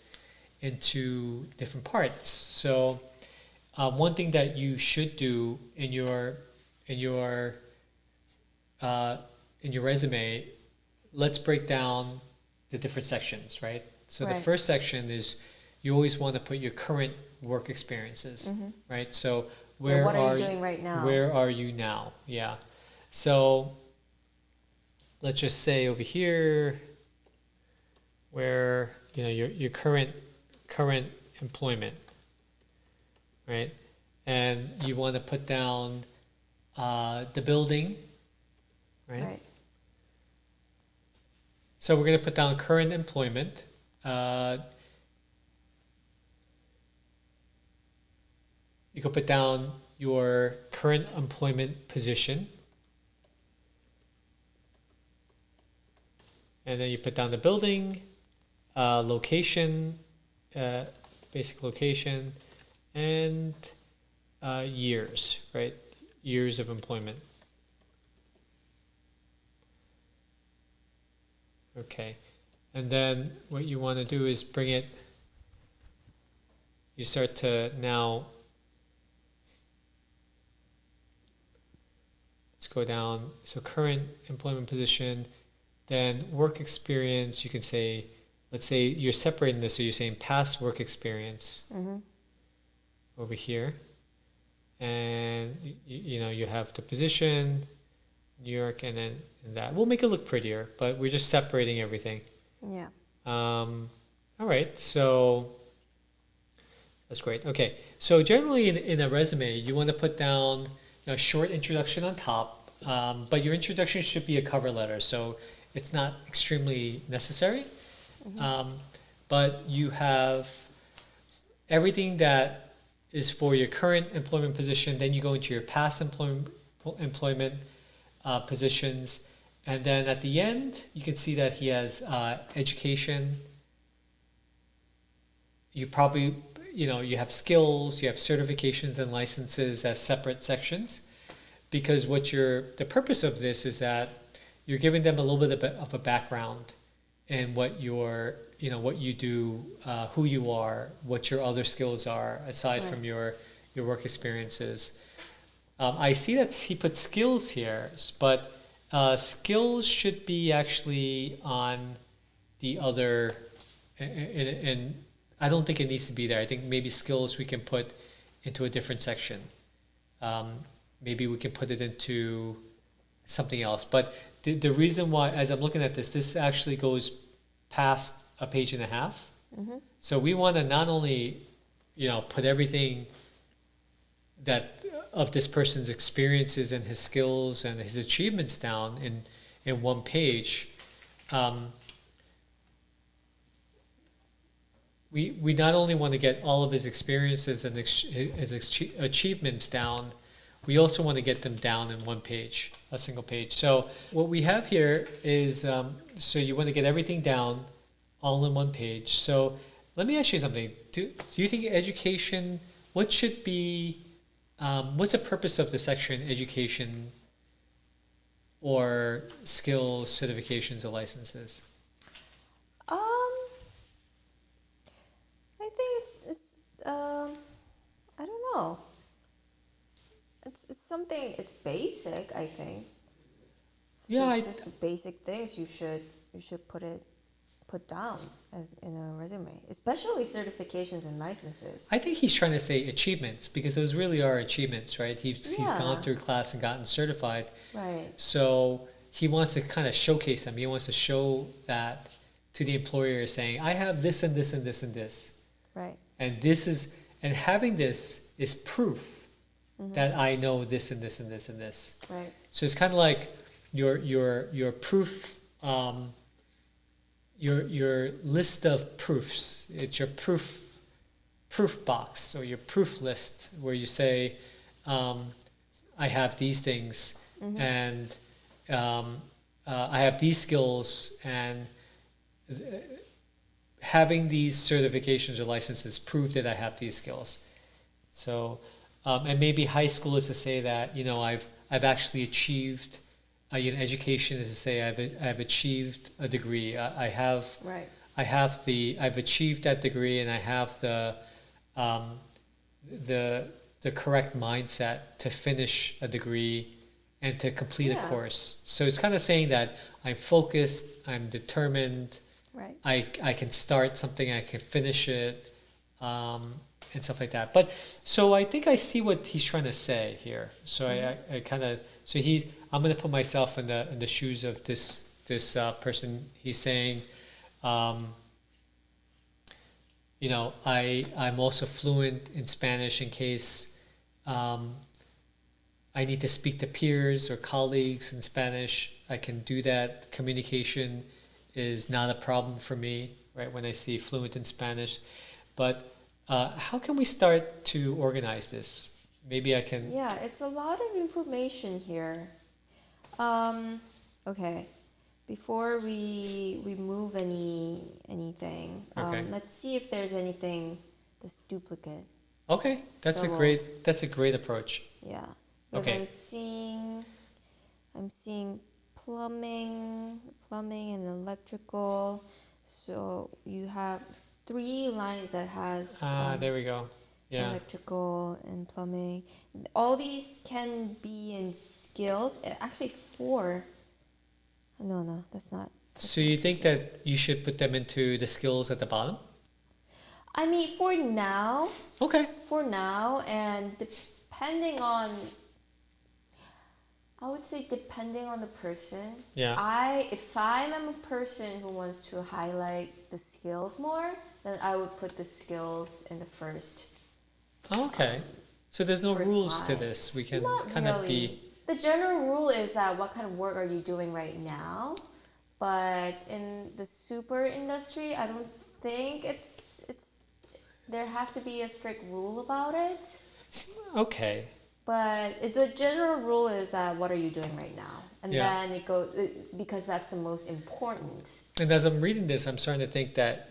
into different parts. So one thing that you should do in your resume, let's break down the different sections, right? So the first section is you always want to put your current work experiences, right? So What are you doing right now? Where are you now? Yeah. So let's just say over here where your current employment, right? And you want to put down the building, right? So we're going to put down current employment. You can put down your current employment position. And then you put down the building, location, basic location, and years, right? Years of employment. Okay. And then what you want to do is you start to now, let's let's go down. So current employment position, then work experience. You can say, let's say you're separating this, so you're saying past work experience over here, and you know you have the position, New York, and then that. We'll make it look prettier, but we're just separating everything. Yeah. All right, so that's great. Okay, so generally in a resume, you want to put down a short introduction on top, but your introduction should be a cover letter, so it's not extremely necessary. But you have everything that is for your current employment position, then you go into your past employment positions, and then at the end, you can see that he has education. You probably, you have skills, you have certifications and licenses as separate sections, because the purpose of this is that you're giving them a little bit of a background in what what you do, who you are, what your other skills are aside from your work experiences. I see that he put skills here, but skills should be actually on the other, and I don't think it needs to be there. I think maybe skills we can put into a different section. Maybe we can put it into something else. But the reason why, as I'm looking at this actually goes past a page and a half. So we want to not only, put everything that of this person's experiences and his skills and his achievements down in one page. We not only want to get all of his experiences and his achievements down, we also want to get them down in one page, a single page. So what we have here is, so you want to get everything down all in one page. So let me ask you something. Do you think education, what should be, what's the purpose of the section education or skills, certifications, or licenses? I think it's I don't know. It's something. It's basic. I think. Yeah, Just basic things you should put down as in a resume, especially certifications and licenses. I think he's trying to say achievements because those really are achievements, right? He's gone through class and gotten certified. Right. So he wants to kind of showcase them. He wants to show that to the employer, saying, "I have this and this and this and this." Right. And having this is proof that I know this and this and this and this. Right. So it's kind of like your proof, your list of proofs. It's your proof box or your proof list where you say, I have these things and I have these skills, and having these certifications or licenses prove that I have these skills. So, and maybe high school is to say that, I've actually achieved, education is to say I've achieved a degree. I've achieved that degree, and I have the correct mindset to finish a degree and to complete a course. So it's kind of saying that I'm focused, I'm determined, Right. I can start something, I can finish it, and stuff like that. But so I think I see what he's trying to say here. So I kind of, so I'm going to put myself in the shoes of this person. He's saying, I'm also fluent in Spanish in case I need to speak to peers or colleagues in Spanish. I can do that. Communication is not a problem for me, right, when I see fluent in Spanish. But how can we start to organize this? Maybe I can... Yeah, it's a lot of information here. Okay, before we move anything, let's see if there's anything that's duplicate. Okay, that's a great approach. Yeah, because okay. I'm seeing plumbing and electrical. So you have 3 lines that has there we go. Yeah. electrical and plumbing. All these can be in skills. Actually, four. No, that's not. So you think that you should put them into the skills at the bottom? I mean, Okay. for now, and depending on, I would say depending on the person. Yeah. If I am a person who wants to highlight the skills more, then I would put the skills in the first. Okay. So there's no First rules to slide. this. We can Not kind of really. be. The general rule is that what kind of work are you doing right now? But in the super industry, I don't think it's there has to be a strict rule about it. Okay. But the general rule is that what are you doing right now? And Yeah. then it goes because that's the most important. And as I'm reading this, I'm starting to think that,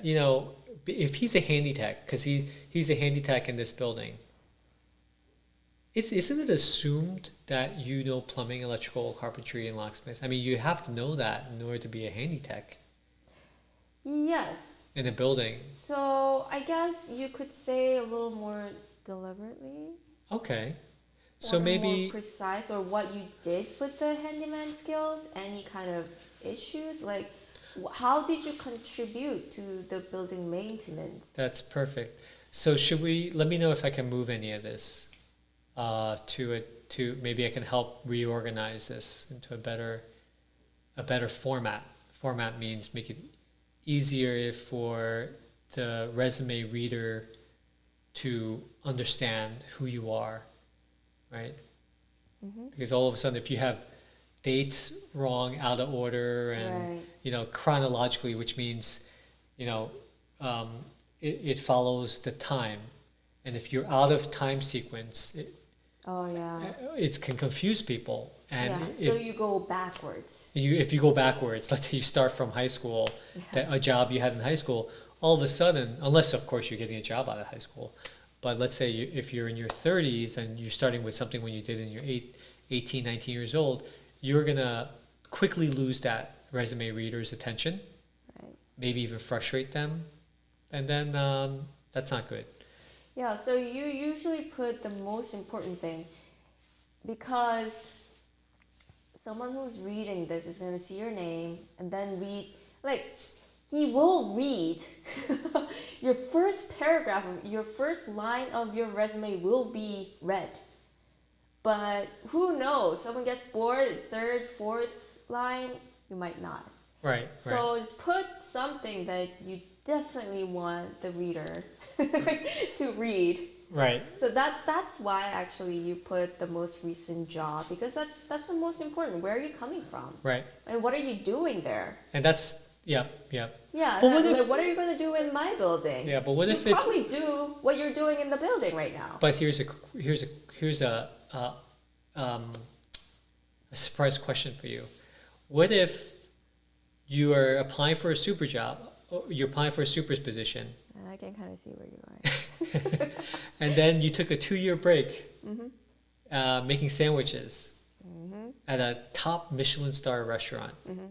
if he's a handy tech, because he's a handy tech in this building, isn't it assumed that you know plumbing, electrical, carpentry, and locksmith? I mean, you have to know that in order to be a handy tech Yes. in a building. So I guess you could say a little more deliberately. Okay. So Or maybe, more precise, or what you did with the handyman skills, any kind of issues, like how did you contribute to the building maintenance? that's perfect. So let me know if I can move any of this to maybe I can help reorganize this into a better format. Format means make it easier for the resume reader to understand who you are, right? Mm-hmm. Because all of a sudden, if you have dates wrong, out of order, and Right. chronologically, which means um, it follows the time, and if you're out of time sequence, Oh yeah. it can confuse people. And Yeah. So you go backwards. if you go backwards, let's say you start from high school, a job you had in high school, all of a sudden, unless of course you're getting a job out of high school, but let's say if you're in your 30s and you're starting with something when you did in your 18, 19 years old, you're going to quickly lose that resume reader's attention, Right. maybe even frustrate them, and then that's not good. Yeah. So you usually put the most important thing, because someone who's reading this is going to see your name and then read, like, he will read your first paragraph, your first line of your resume will be read. But who knows? Someone gets bored, third, fourth line, you might not. Right. So just put something that you definitely want the reader to read. Right. So that's why actually you put the most recent job, because that's the most important. Where are you coming from? Right. And what are you doing there? And that's yeah. Yeah. But What are you going to do in my building? Yeah, but what if you it's probably do what you're doing in the building right now. But here's a surprise question for you. What if you are applying for a super job, or you're applying for a super's position, I can kind of see where you're going. and then you took a 2-year break Mm-hmm. making sandwiches Mm-hmm. at a top Michelin star restaurant, Mm-hmm.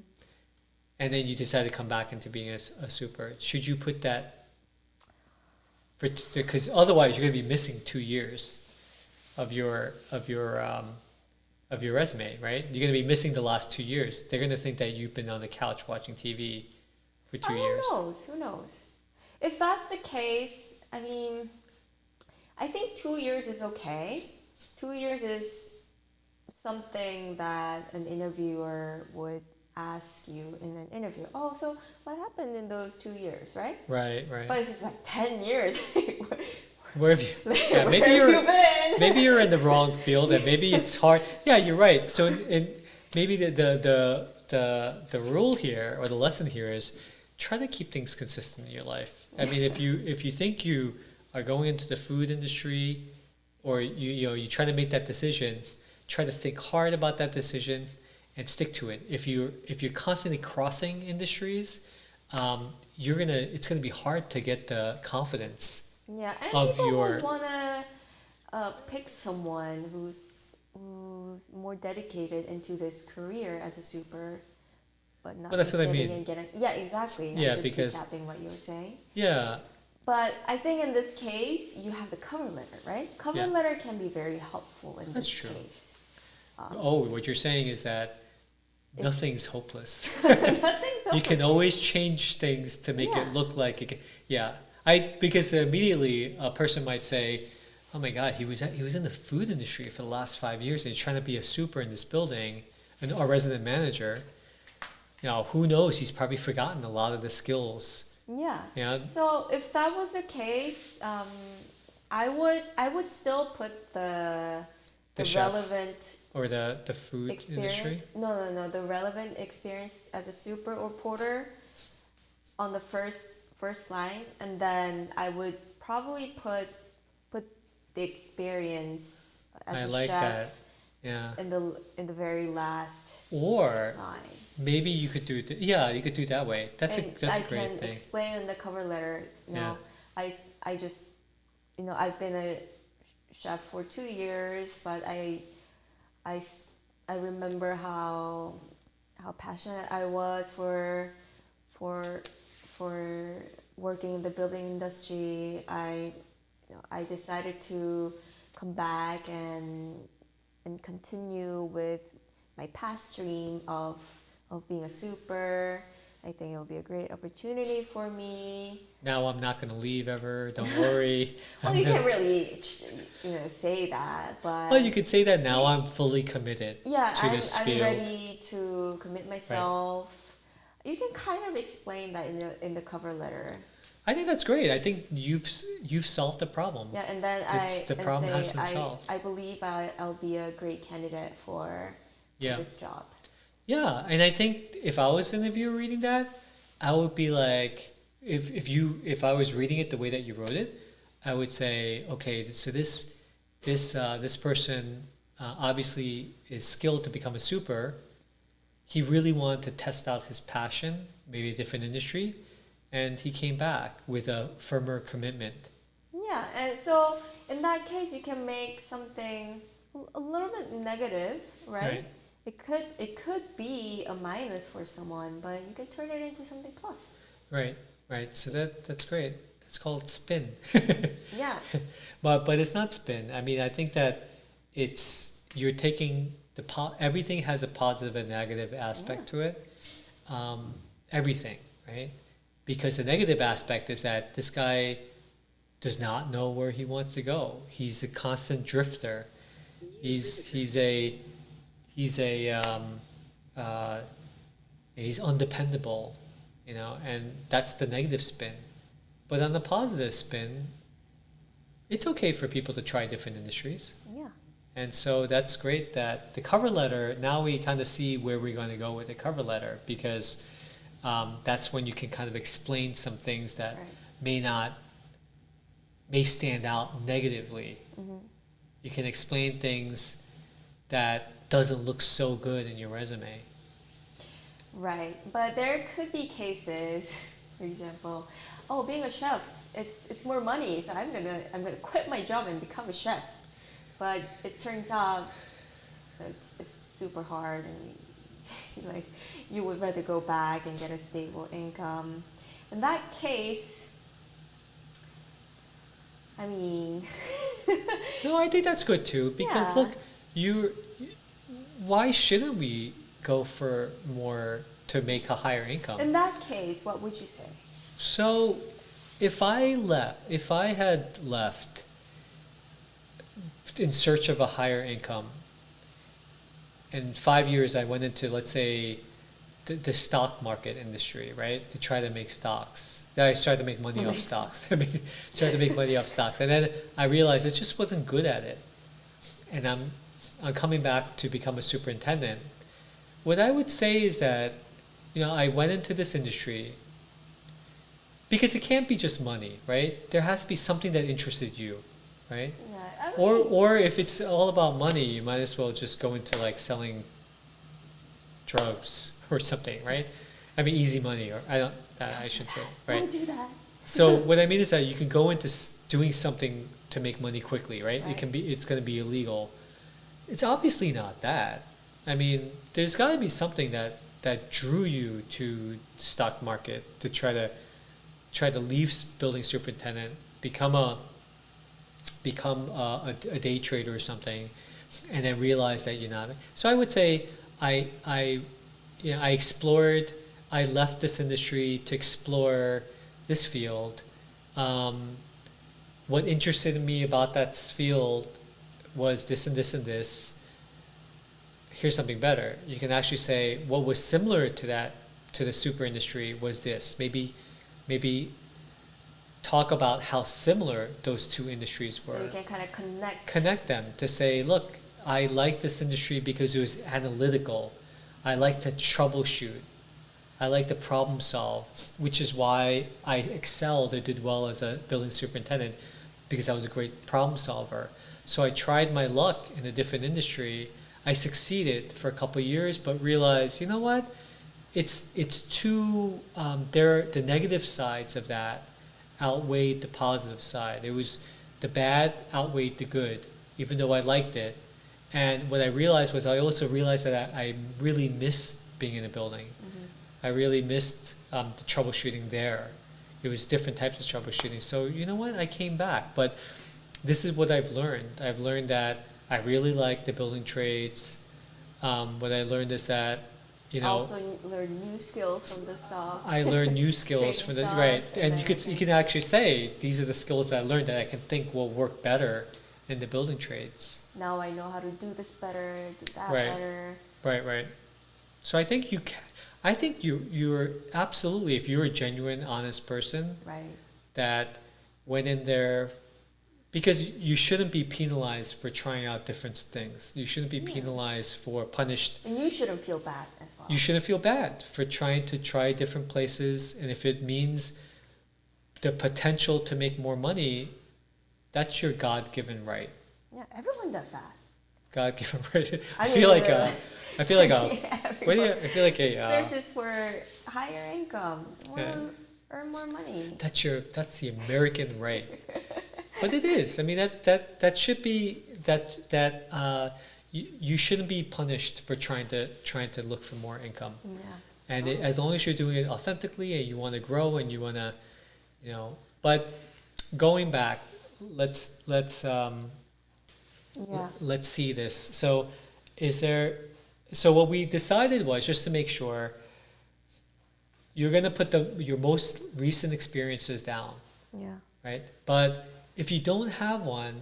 and then you decide to come back into being a super? Should you put that because otherwise you're going to be missing 2 years of your resume, right? You're going to be missing the last 2 years. They're going to think that you've been on the couch watching TV for 2 years. Who knows? If that's the case, I mean, I think 2 years is okay. 2 years is something that an interviewer would ask you in an interview. Oh, so what happened in those 2 years, right? Right. But if it's like 10 years, Where have you? Yeah, where have you been? maybe you're in the wrong field, and maybe it's hard. Yeah, you're right. So, maybe the rule here or the lesson here is try to keep things consistent in your life. I mean, if you think you are going into the food industry, or you try to make that decision, try to think hard about that decision and stick to it. If you're constantly crossing industries, it's gonna be hard to get the confidence. Yeah, and Of people your- would want to pick someone who's more dedicated into this career as a super, but not Well, that's just what I getting mean. in, getting. Yeah, exactly. Yeah, I'm just because- recapping what you were saying. Yeah, But I think in this case, you have the cover letter, right? Cover Yeah. letter can be very helpful in That's this true. case. Oh, what you're saying is that If- nothing's hopeless. Nothing's You can helpful. always change things to make Yeah. it look like it. Yeah, because immediately a person might say, "Oh my God, he was in the food industry for the last 5 years, and he's trying to be a super in this building, and a resident manager. You know, who knows? He's probably forgotten a lot of the skills. Yeah. Yeah, So if that was the case, I would still put the chef relevant or the food industry. experience. No. The relevant experience as a super or porter on the first line, and then I would probably put the experience as I a like chef that. Yeah. in the very last Or line. maybe you could do it. Yeah, you could do it that way. That's And a I great can thing. explain in the cover letter. Yeah. I just I've been a chef for 2 years, but I remember how passionate I was for working in the building industry. I decided to come back and continue with my past dream of being a super. I think it will be a great opportunity for me. Now I'm not going to leave ever. Don't worry. Well, you can't really, say that, but Well, you could say that now I'm fully committed yeah, to this I'm field. ready to commit myself. You can kind of explain that in the cover letter. I think that's great. I think you've solved the problem. Yeah, and then The problem has been say solved. I believe I'll be a great candidate for Yeah. this job. Yeah, and I think if I was an interviewer reading that, I would be like, if I was reading it the way that you wrote it, I would say, okay, so this person obviously is skilled to become a super. He really wanted to test out his passion, maybe a different industry, and he came back with a firmer commitment. Yeah, and so in that case, you can make something a little bit negative, right? Right. It could be a minus for someone, but you can turn it into something plus. Right, right. So that's great. That's called spin. Yeah. But it's not spin. I mean, I think that you're taking everything has a positive and negative aspect to it. Everything, right? Because the negative aspect is that this guy does not know where he wants to go. He's a constant drifter. He's undependable, and that's the negative spin. But on the positive spin, it's okay for people to try different industries. Yeah. And so that's great that the cover letter, now we kind of see where we're going to go with the cover letter, because that's when you can kind of explain some things that Right. may stand out negatively. Mm-hmm. You can explain things that doesn't look so good in your resume. Right, but there could be cases, for example, being a chef, it's more money, so I'm gonna quit my job and become a chef. But it turns out it's super hard, and like you would rather go back and get a stable income. In that case, I mean, No, I think that's good too, because Yeah. look, why shouldn't we go for more to make a higher income? in that case, what would you say? So, if I had left in search of a higher income, in 5 years I went into, let's say, the stock market industry, right, to try to make stocks. Then I started to make money off stocks. Started to make money off stocks, and then I realized I just wasn't good at it, and I'm coming back to become a superintendent. What I would say is that, I went into this industry because it can't be just money, right? There has to be something that interested you, right? Yeah, I Or mean, or if it's all about money, you might as well just go into like selling drugs or something, right? I mean, easy money, or I should say, right? don't do that. So what I mean is that you can go into doing something to make money quickly, right? Right. It's going to be illegal. It's obviously not that. I mean, there's got to be something that drew you to the stock market to try try to leave building superintendent, become a day trader or something, and then realize that you're not. So I would say I explored. I left this industry to explore this field. What interested me about that field was this and this and this. Here's something better. You can actually say what was similar to that, to the super industry, was this. Maybe talk about how similar those two industries were. So you can kind of Connect them to say, look, I like this industry because it was analytical. I like to troubleshoot. I like to problem solve, which is why I excelled or did well as a building superintendent, because I was a great problem solver. So I tried my luck in a different industry. I succeeded for a couple of years, but realized, you know what? It's too, the negative sides of that outweighed the positive side. It was the bad outweighed the good, even though I liked it. And what I realized was I also realized that I really missed being in a building. I really missed the troubleshooting there. It was different types of troubleshooting. So you know what? I came back. But this is what I've learned. I've learned that I really like the building trades. What I learned is that, you know, also learn new skills from the stuff. I learned new skills from the right, and you can actually say these are the skills that I learned that I can think will work better in the building trades. Now I know how to do this better, do that Right. better. Right. So I think you can. I think you're absolutely, if you're a genuine, honest person, Right. that went in there, because you shouldn't be penalized for trying out different things. You shouldn't be penalized for punished. And you shouldn't feel bad as well. You shouldn't feel bad for trying to try different places, and if it means the potential to make more money, that's your God-given right. Yeah, everyone does that. God-given right. I feel mean, like a. I feel like a. everyone What do you? I feel like a. searches for higher income, earn more money. That's the American right. But it is. I mean, that should be you shouldn't be punished for trying to look for more income. Yeah. And as long as you're doing it authentically and you want to grow and you want to, But going back, let's see this. So what we decided was, just to make sure, you're going to put your most recent experiences down. Yeah. Right? But if you don't have one,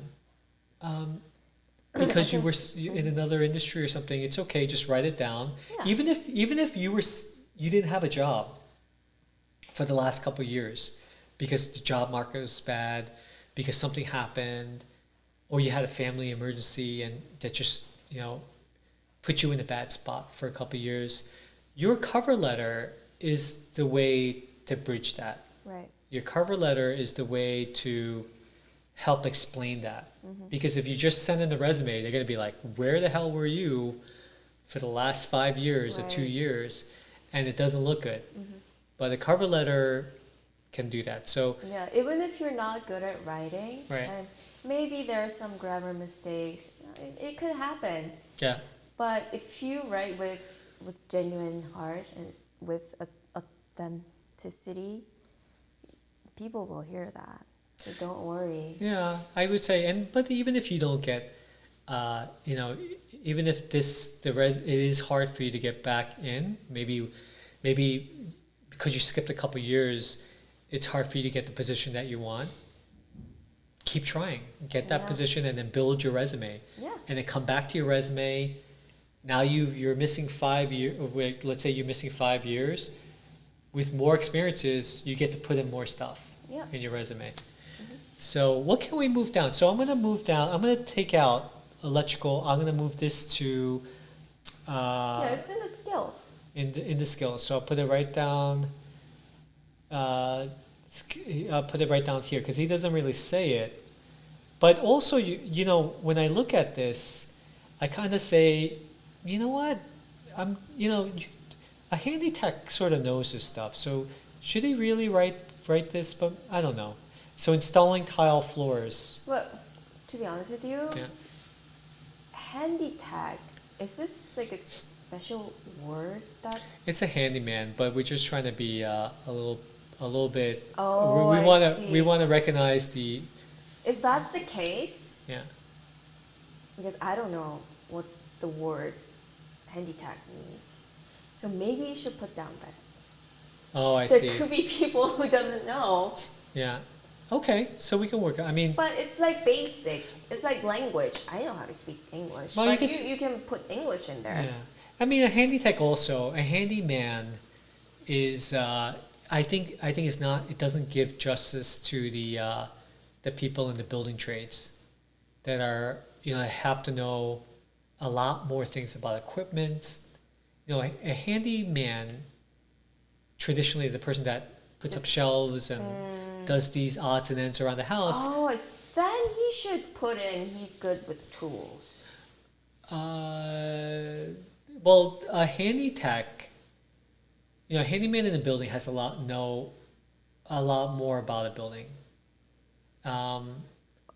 because you were in another industry or something, it's okay. Just write it down. Yeah. Even if you didn't have a job for the last couple of years because the job market was bad, because something happened, or you had a family emergency and that just put you in a bad spot for a couple of years, your cover letter is the way to bridge that. Right. Your cover letter is the way to help explain that. Because if you just send in the resume, they're going to be like, where the hell were you for the last 5 years or 2 years? And it doesn't look good. But a cover letter can do that. So yeah, even if you're not good at writing, Right. and maybe there are some grammar mistakes, it could happen. yeah, But if you write with genuine heart and with authenticity, people will hear that. So don't worry. yeah, I would say, but even if you don't get, even if it is hard for you to get back in, maybe because you skipped a couple years, it's hard for you to get the position that you want. Keep trying, get that position, and then build your resume. Yeah. And then come back to your resume. Now you're missing 5 years. Let's say you're missing 5 years. With more experiences, you get to put in more stuff in your resume. So what can we move down? So I'm going to move down. I'm going to take out electrical. I'm going to move this to. It's in the skills. In the skills. So I'll put it right down. I'll put it right down here because he doesn't really say it. But also, when I look at this, I kind of say, you know what? A handy tech sort of knows this stuff. So should he really write this? But I don't know. So installing tile floors. Well, to be honest with you, Yeah. handy tag, is this like a special word that's... It's a handyman, but we're just trying to be a little a little bit. Oh, We I want to see. recognize the If that's the case, yeah. because I don't know what the word handicap means, so maybe you should put down that. Oh, I There see. could be people who doesn't know, Yeah. Okay, so we can work. I mean, but it's like basic. It's like language. I know how to speak English, well, you but could. you can put English in there. Yeah. I mean, a handy tech also. A handyman is. I think it's not. It doesn't give justice to the people in the building trades that are have to know a lot more things about equipment. A handyman traditionally is a person that puts up shelves and does these odds and ends around the house. Oh, then he should put in he's good with tools. Well, a handy tech, a handyman in a building has a lot more about a building. Um,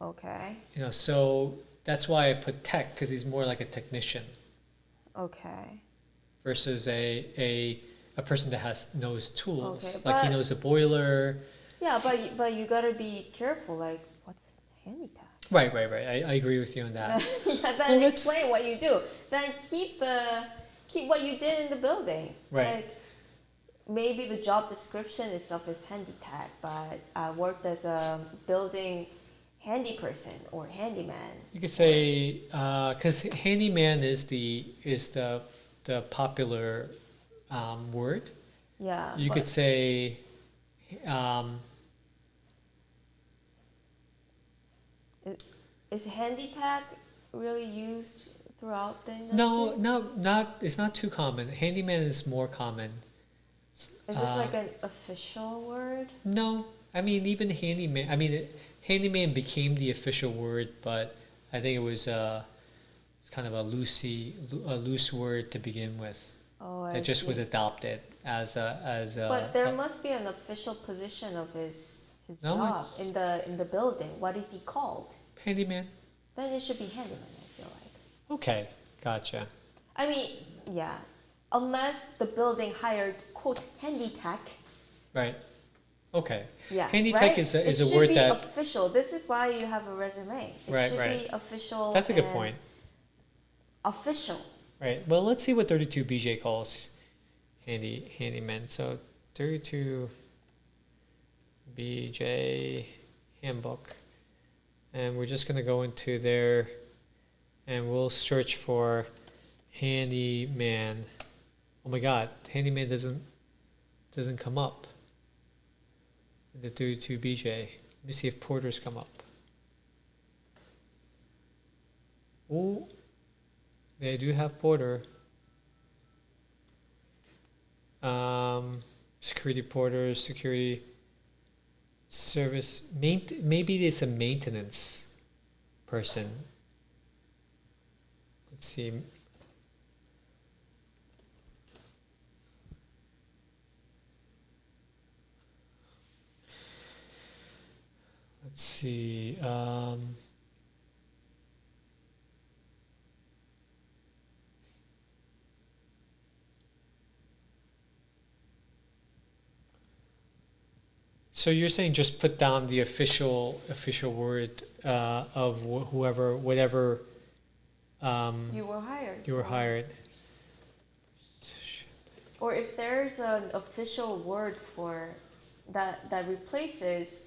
Okay. so that's why I put tech because he's more like a technician Okay. versus a person that knows tools. Okay, Like he but knows a boiler. yeah, but you gotta be careful. Like, what's handicap? Right. I agree with you on that. Yeah, then Well, explain what you do. Then keep what you did in the building. Right. Like, maybe the job description itself is handicap, but I worked as a building handy person or handyman. You could say because handyman is the popular word. Yeah. You could say um, Is handicap really used throughout the industry? not. It's not too common. Handyman is more common. Is this like an official word? No, I mean even handyman. I mean handyman became the official word, but I think it was it's kind of a loose word to begin with. Oh, I That just see. was adopted as a. But there must be an official position of his No, job it's in the building. What is he called? handyman. Then it should be handyman, I feel like. Okay, gotcha. I mean, yeah. Unless the building hired quote handy tech. Right. Okay. Yeah. Handy right? tech is a word It should be that. official. This is why you have a resume. It Right, should right. be official. That's a good and point. Official. Right. Well, let's see what 32 BJ calls handyman. So 32 BJ handbook, and we're just gonna go into there, and we'll search for handyman. Oh my God, handyman doesn't come up in the 32 BJ. Let me see if porters come up. Oh, they do have porter. Security porters, security service. Maybe it's a maintenance person. Let's see. Let's see. So you're saying just put down the official word of whatever You were hired. you were for. hired. Or if there's an official word for that replaces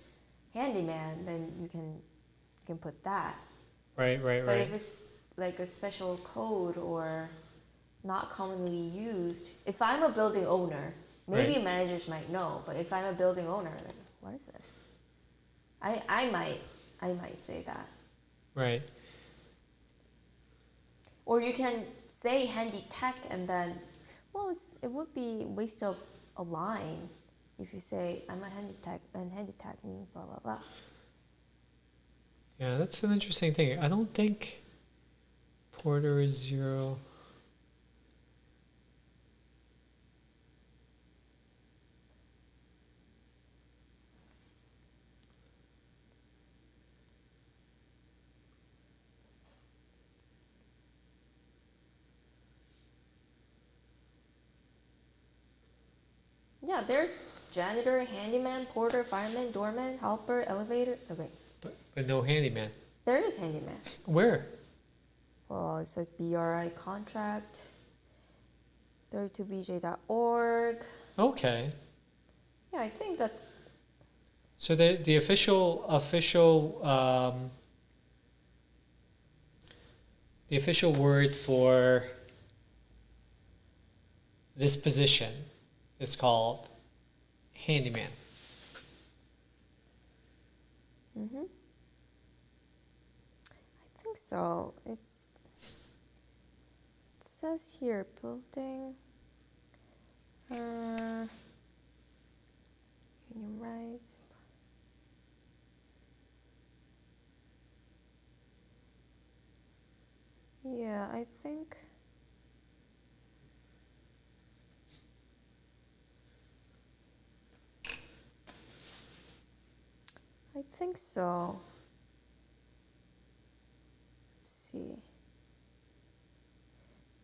handyman, then you can put that. Right. But if it's like a special code or not commonly used, if I'm a building owner, maybe Right. managers might know, but if I'm a building owner, then what is this? I might say that. Right. Or you can say handy tech and then, well, it would be a waste of a line if you say I'm a handy tech and handy tech means blah blah blah. Yeah, that's an interesting thing. I don't think porter is 0. Yeah, there's janitor, handyman, porter, fireman, doorman, helper, elevator. Okay, But no handyman. there is handyman. Where? Well, it says BRI contract, 32bj.org. Okay. Yeah, I think that's So the official word for this position is called handyman. I think so. It says here building union rights. Yeah, I think so. Let's see.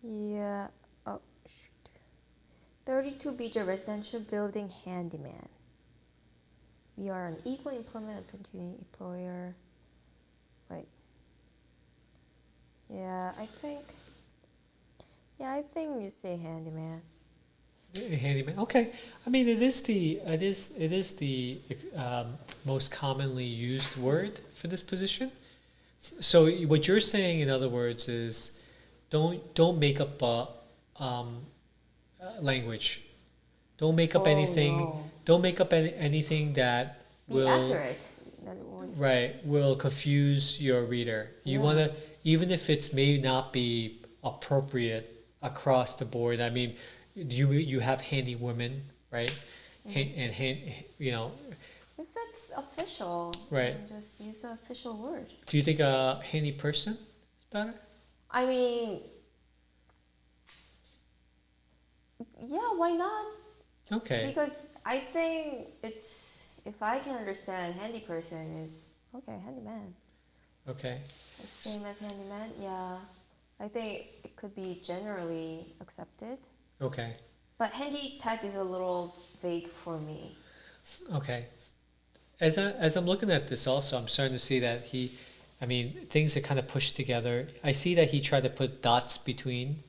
Yeah. Oh, shoot. 32 BJ residential building handyman. We are an equal employment opportunity employer. Right. Yeah, I think you say handyman. Handyman. Okay. I mean, it is the most commonly used word for this position. So what you're saying, in other words, is don't make up language. Don't make up anything. No. Don't make up anything that Be accurate. That would- will confuse your reader. You Yeah. want to, even if it's may not be appropriate across the board. I mean, you have handy women, right? If it's official, Right. then just use the official word. Do you think a handy person is better? I mean, yeah, why not? Okay. Because I think it's, if I can understand, handy person is, okay, handyman. Okay. The same as handyman, yeah. I think it could be generally accepted. Okay. But handy tech is a little vague for me. Okay. As I'm looking at this also, I'm starting to see that things are kind of pushed together. I see that he tried to put dots between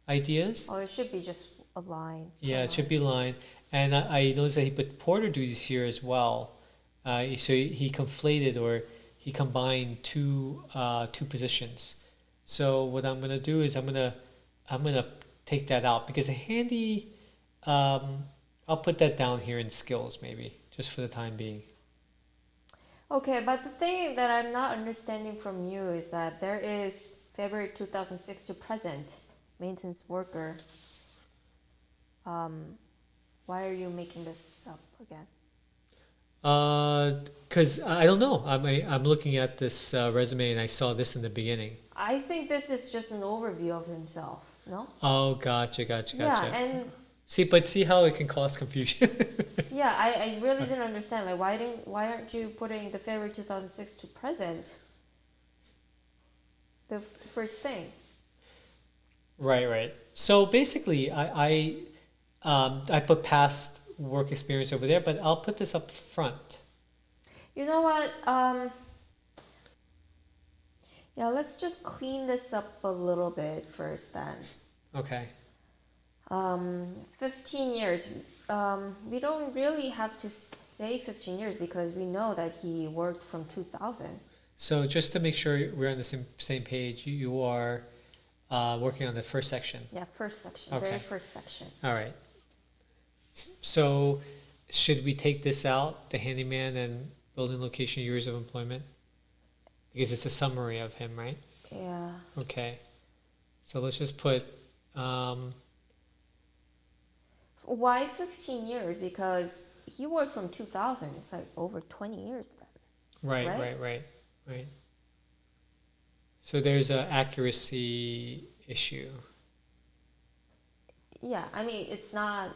ideas. Oh, it should be just a line. Yeah, it should be line. And I noticed that he put porter duties here as well. So he conflated, or he combined two positions. So what I'm gonna do is I'm gonna take that out, because a handy, I'll put that down here in skills maybe, just for the time being. Okay, but the thing that I'm not understanding from you is that there is February 2006 to present maintenance worker. Why are you making this up again? Because I don't know. I'm looking at this resume and I saw this in the beginning. I think this is just an overview of himself, no? Oh, gotcha. Yeah, and See how it can cause confusion. yeah, I really didn't understand. Like, why aren't you putting the February 2006 to present? The first thing. Right. So basically, I put past work experience over there, but I'll put this up front. You know what? Yeah, let's just clean this up a little bit first then. Okay. 15 years. We don't really have to say 15 years because we know that he worked from 2000. So just to make sure we're on the same page, you are working on the first section. Yeah, first section, Okay. very first section. All right. So should we take this out, the handyman and building location, years of employment? Because it's a summary of him, right? Yeah. Okay. So let's just put, Why 15 years? Because he worked from 2000. It's like over 20 years then. right. So there's an accuracy issue. Yeah, I mean it's not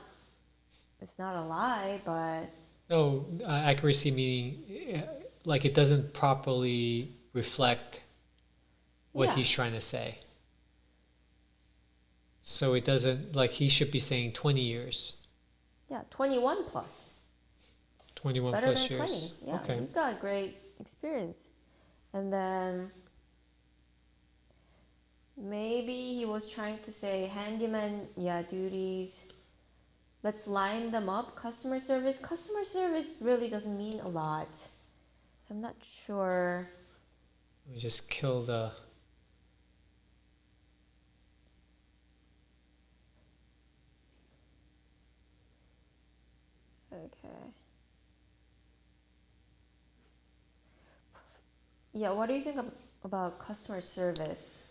a lie, but No, accuracy meaning like it doesn't properly reflect what Yeah. he's trying to say. So it doesn't, like he should be saying 20 years. yeah, 21 plus. 21 better plus than years. 20. Yeah, Okay. he's got great experience. And then maybe he was trying to say handyman, yeah, duties. Let's line them up. Customer service. Customer service really doesn't mean a lot. So I'm not sure. Let me just kill the. Okay. Yeah, what do you think about customer service?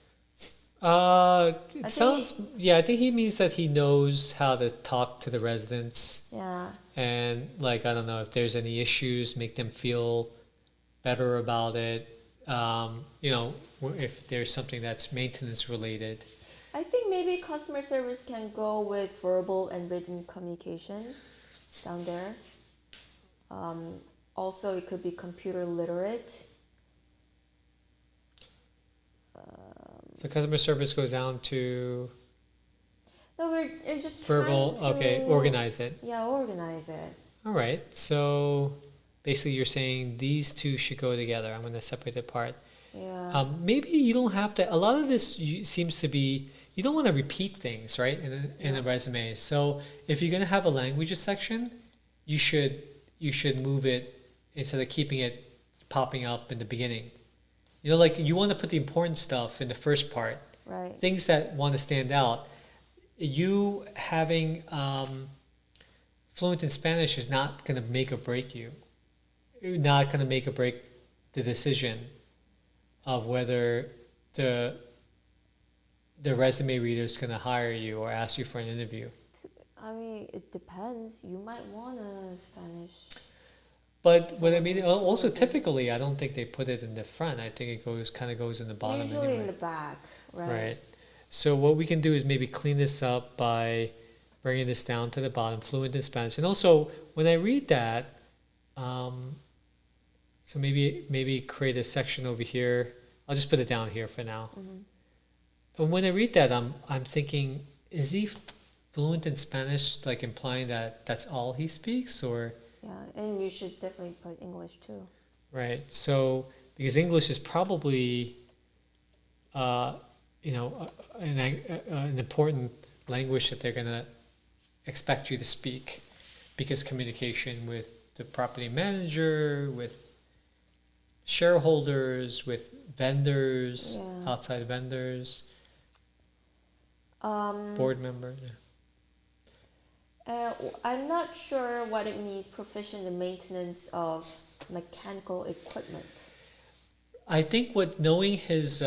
It think sounds. Yeah, I think he means that he knows how to talk to the residents Yeah, and, like, I don't know if there's any issues, make them feel better about it. If there's something that's maintenance related. I think maybe customer service can go with verbal and written communication down there. Also, it could be computer literate. So customer service goes down to No, we're just verbal. trying to, Okay, organize it. Yeah, organize it. All right. So basically, you're saying these two should go together. I'm going to separate it apart. Yeah. Maybe you don't have to. A lot of this seems to be you don't want to repeat things, right, in a resume. So if you're going to have a languages section, you should move it instead of keeping it popping up in the beginning. Like you want to put the important stuff in the first part. Right. Things that want to stand out. You having fluent in Spanish is not going to make or break you. Not going to make or break the decision of whether the resume reader is going to hire you or ask you for an interview. I mean, it depends. You might want a Spanish. But what I mean, also typically, I don't think they put it in the front. I think it kind of goes in the bottom Usually anyway. in the back, right? Right. So what we can do is maybe clean this up by bringing this down to the bottom, fluent in Spanish. And also, when I read that, so maybe create a section over here. I'll just put it down here for now. Mm-hmm. And when I read that, I'm thinking, is he fluent in Spanish, like implying that that's all he speaks, or? Yeah, and you should definitely put English too. Right. So because English is probably, an important language that they're gonna expect you to speak, because communication with the property manager, with shareholders, with vendors, Yeah. outside vendors, board members. Yeah. I'm not sure what it means proficient in maintenance of mechanical equipment. I think knowing his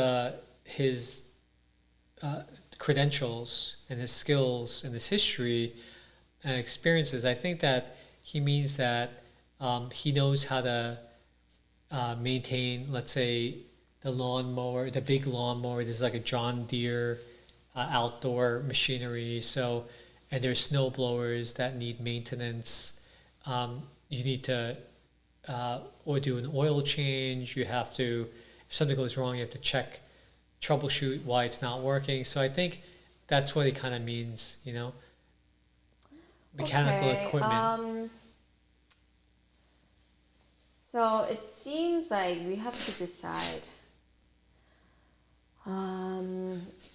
credentials and his skills and his history and experiences, I think that he means that he knows how to maintain, let's say, the lawnmower, the big lawnmower. There's like a John Deere outdoor machinery. So, and there's snow blowers that need maintenance. You need to or do an oil change. You have to, if something goes wrong, you have to troubleshoot why it's not working. So I think that's what it kind of means, mechanical equipment. So it seems like we have to decide.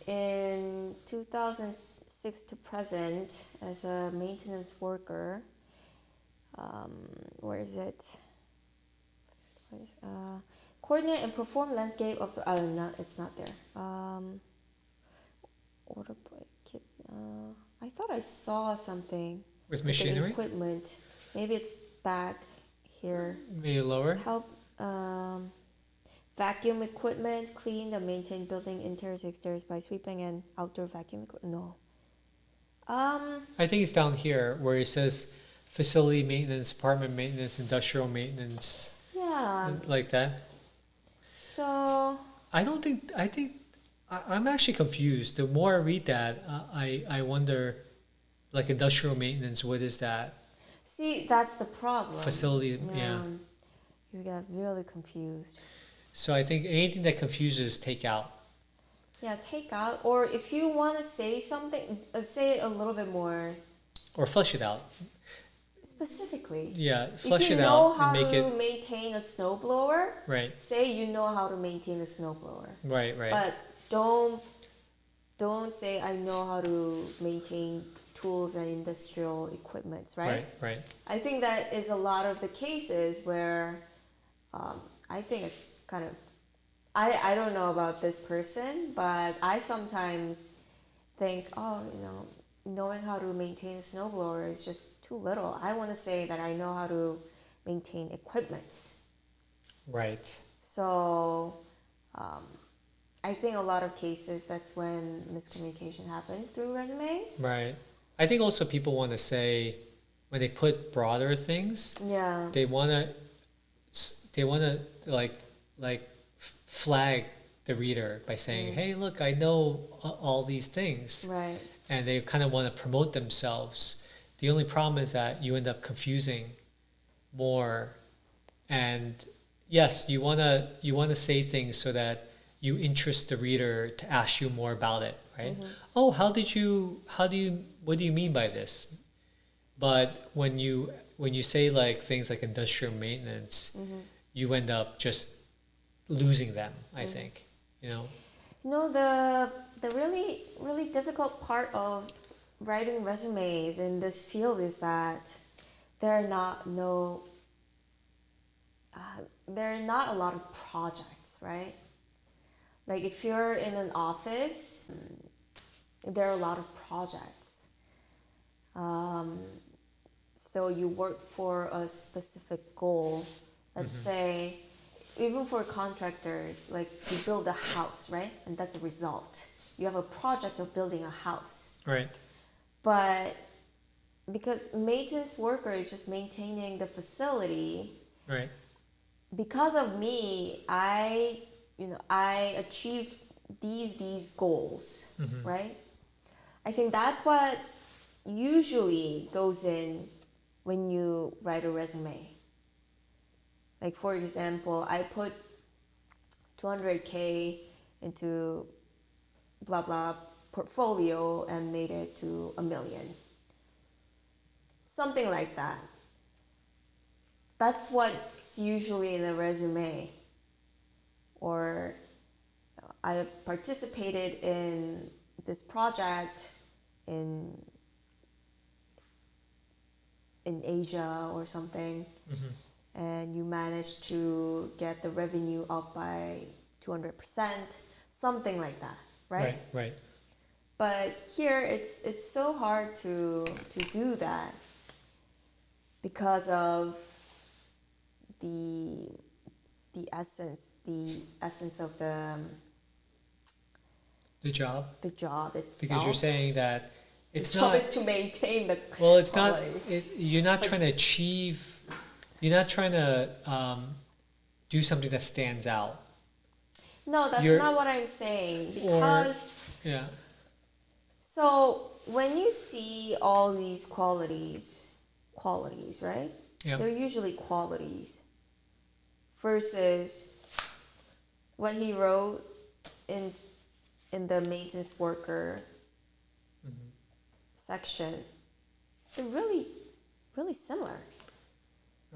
In 2006 to present, as a maintenance worker, where is it? Coordinate and perform landscape of. No, it's not there. Order kit. I thought I saw something With machinery? Equipment. Maybe it's back here. Maybe lower. Help. Vacuum equipment, clean and maintain building interiors, exteriors by sweeping and outdoor vacuum equipment. No. I think it's down here where it says facility maintenance, apartment maintenance, industrial maintenance. Yeah. Like that. So. I'm actually confused. The more I read that, I wonder, like industrial maintenance, what is that? See, that's the problem. Facility, yeah. You get really confused. So I think anything that confuses, take out. Yeah, take out. Or if you want to say something, say it a little bit more. Or flesh it out. specifically. Yeah, If flush you it know out how and make to it maintain a snowblower, right, say you know how to maintain a snowblower. right, right, But don't say I know how to maintain tools and industrial equipments, right? right, right. I think that is a lot of the cases where I think it's kind of I don't know about this person, but I sometimes think, oh, knowing how to maintain a snowblower is just too little. I want to say that I know how to maintain equipment. Right. So I think a lot of cases that's when miscommunication happens through resumes. Right. I think also people want to say when they put broader things, Yeah. they want to like flag the reader by saying, "Hey, look, I know all these things." Right. And they kind of want to promote themselves. The only problem is that you end up confusing more. And yes, you want to say things so that you interest the reader to ask you more about it, right? Oh, what do you mean by this? But when you say like things like industrial maintenance, you end up just losing them, I think, you know. The really really difficult part of writing resumes in this field is that there are not no there are not a lot of projects, right? Like if you're in an office, there are a lot of projects. So you work for a specific goal. Let's say, even for contractors, like you build a house, right? And that's a result. You have a project of building a house. Right. But because maintenance worker is just maintaining the facility, Right. because of me, I achieved these goals, right? I think that's what usually goes in when you write a resume. Like for example, I put 200K into blah blah portfolio and made it to 1 million. Something like that. That's what's usually in a resume. Or I participated in this project in Asia or something, and you managed to get the revenue up by 200%, something like that, right? Right. Right. But here it's so hard to do that because of the essence of The job. the job itself. Because you're saying that the it's job not. is to maintain the Well, it's not. quality. You're not trying to achieve. You're not trying to do something that stands out. No, that's You're- not what I'm saying. Or Because yeah. so when you see all these qualities, right? Yeah. They're usually qualities versus what he wrote in the maintenance worker section. They're really really similar.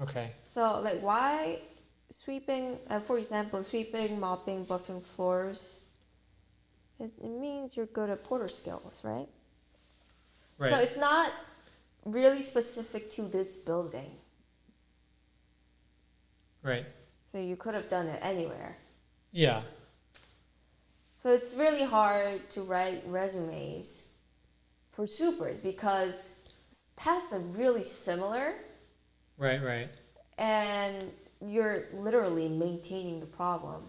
Okay. So like why sweeping, for example, sweeping, mopping, buffing floors, it means you're good at porter skills, right? Right. So it's not really specific to this building. Right. So you could have done it anywhere. Yeah. So it's really hard to write resumes for supers because tasks are really similar Right. Right. and you're literally maintaining the problem.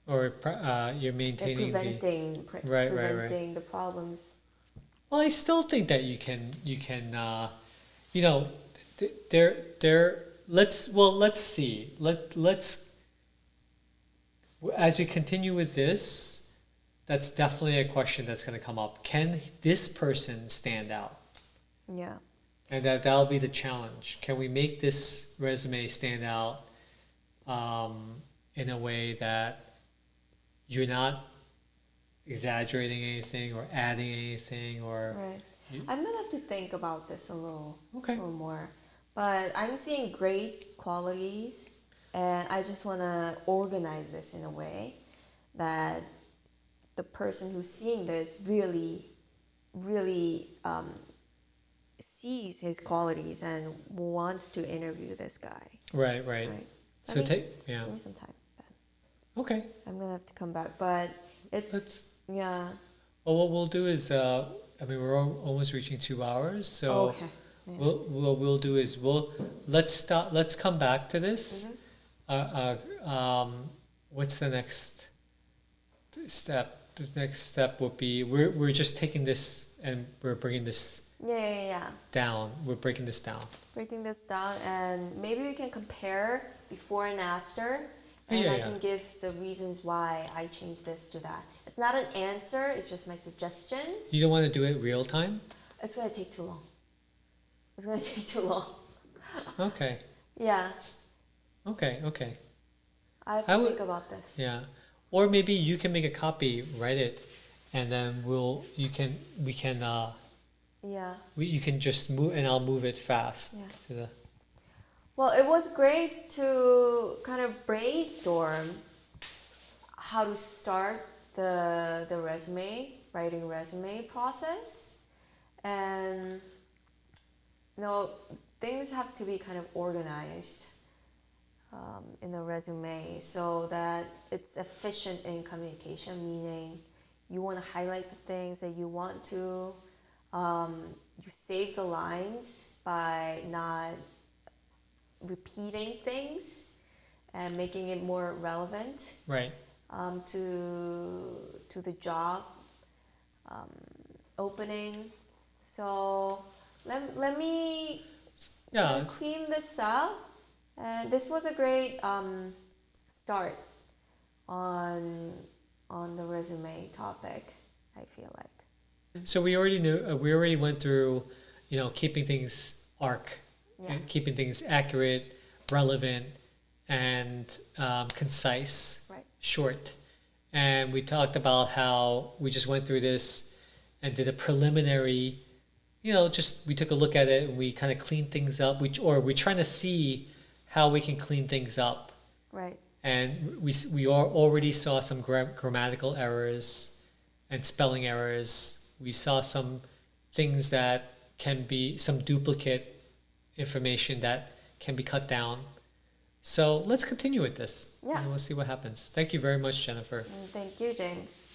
Or you're They're maintaining preventing the problems. Well, I still think that you can you know, there. Let's see. Let's as we continue with this, that's definitely a question that's going to come up. Can this person stand out? Yeah. And that'll be the challenge. Can we make this resume stand out in a way that you're not exaggerating anything or adding anything or Right. I'm gonna have to think about this a little Okay. more. But I'm seeing great qualities, and I just want to organize this in a way that the person who's seeing this really sees his qualities and wants to interview this guy. Right. Right. So yeah. Give me some time then. Okay. I'm gonna have to come back, but Let's. yeah. Well, what we'll do is, I mean, we're almost reaching 2 hours, so Okay. Yeah. we'll do is let's start. Let's come back to this. What's the next step? The next step would be we're just taking this and we're bringing this Yeah. down. We're breaking this down. Breaking this down, and maybe we can compare before and after, and Yeah, I yeah. can give the reasons why I changed this to that. It's not an answer, it's just my suggestions. You don't want to do it real time? It's gonna take too long. It's gonna take too long. Okay. Yeah, Okay. I have I to would- think about this. Yeah. Or maybe you can make a copy, write it, and then you can Yeah. you can just move and I'll move it fast Yeah. to the. Well, it was great to kind of brainstorm how to start the writing resume process. And things have to be kind of organized in the resume so that it's efficient in communication, meaning you want to highlight the things that you want to. You save the lines by not repeating things and making it more relevant Right. to the job opening. So let me Yeah. clean this up. And this was a great start on the resume topic, I feel like. So we already knew. We already went through, keeping things Yeah. keeping things accurate, relevant, and concise, Right. short. And we talked about how we just went through this and did a preliminary. Just we took a look at it and we kind of cleaned things up. We're trying to see how we can clean things up. Right. And already saw some grammatical errors and spelling errors. We saw some things that can be some duplicate information that can be cut down. So let's continue with this. Yeah. And we'll see what happens. Thank you very much, Jennifer. Thank you, James.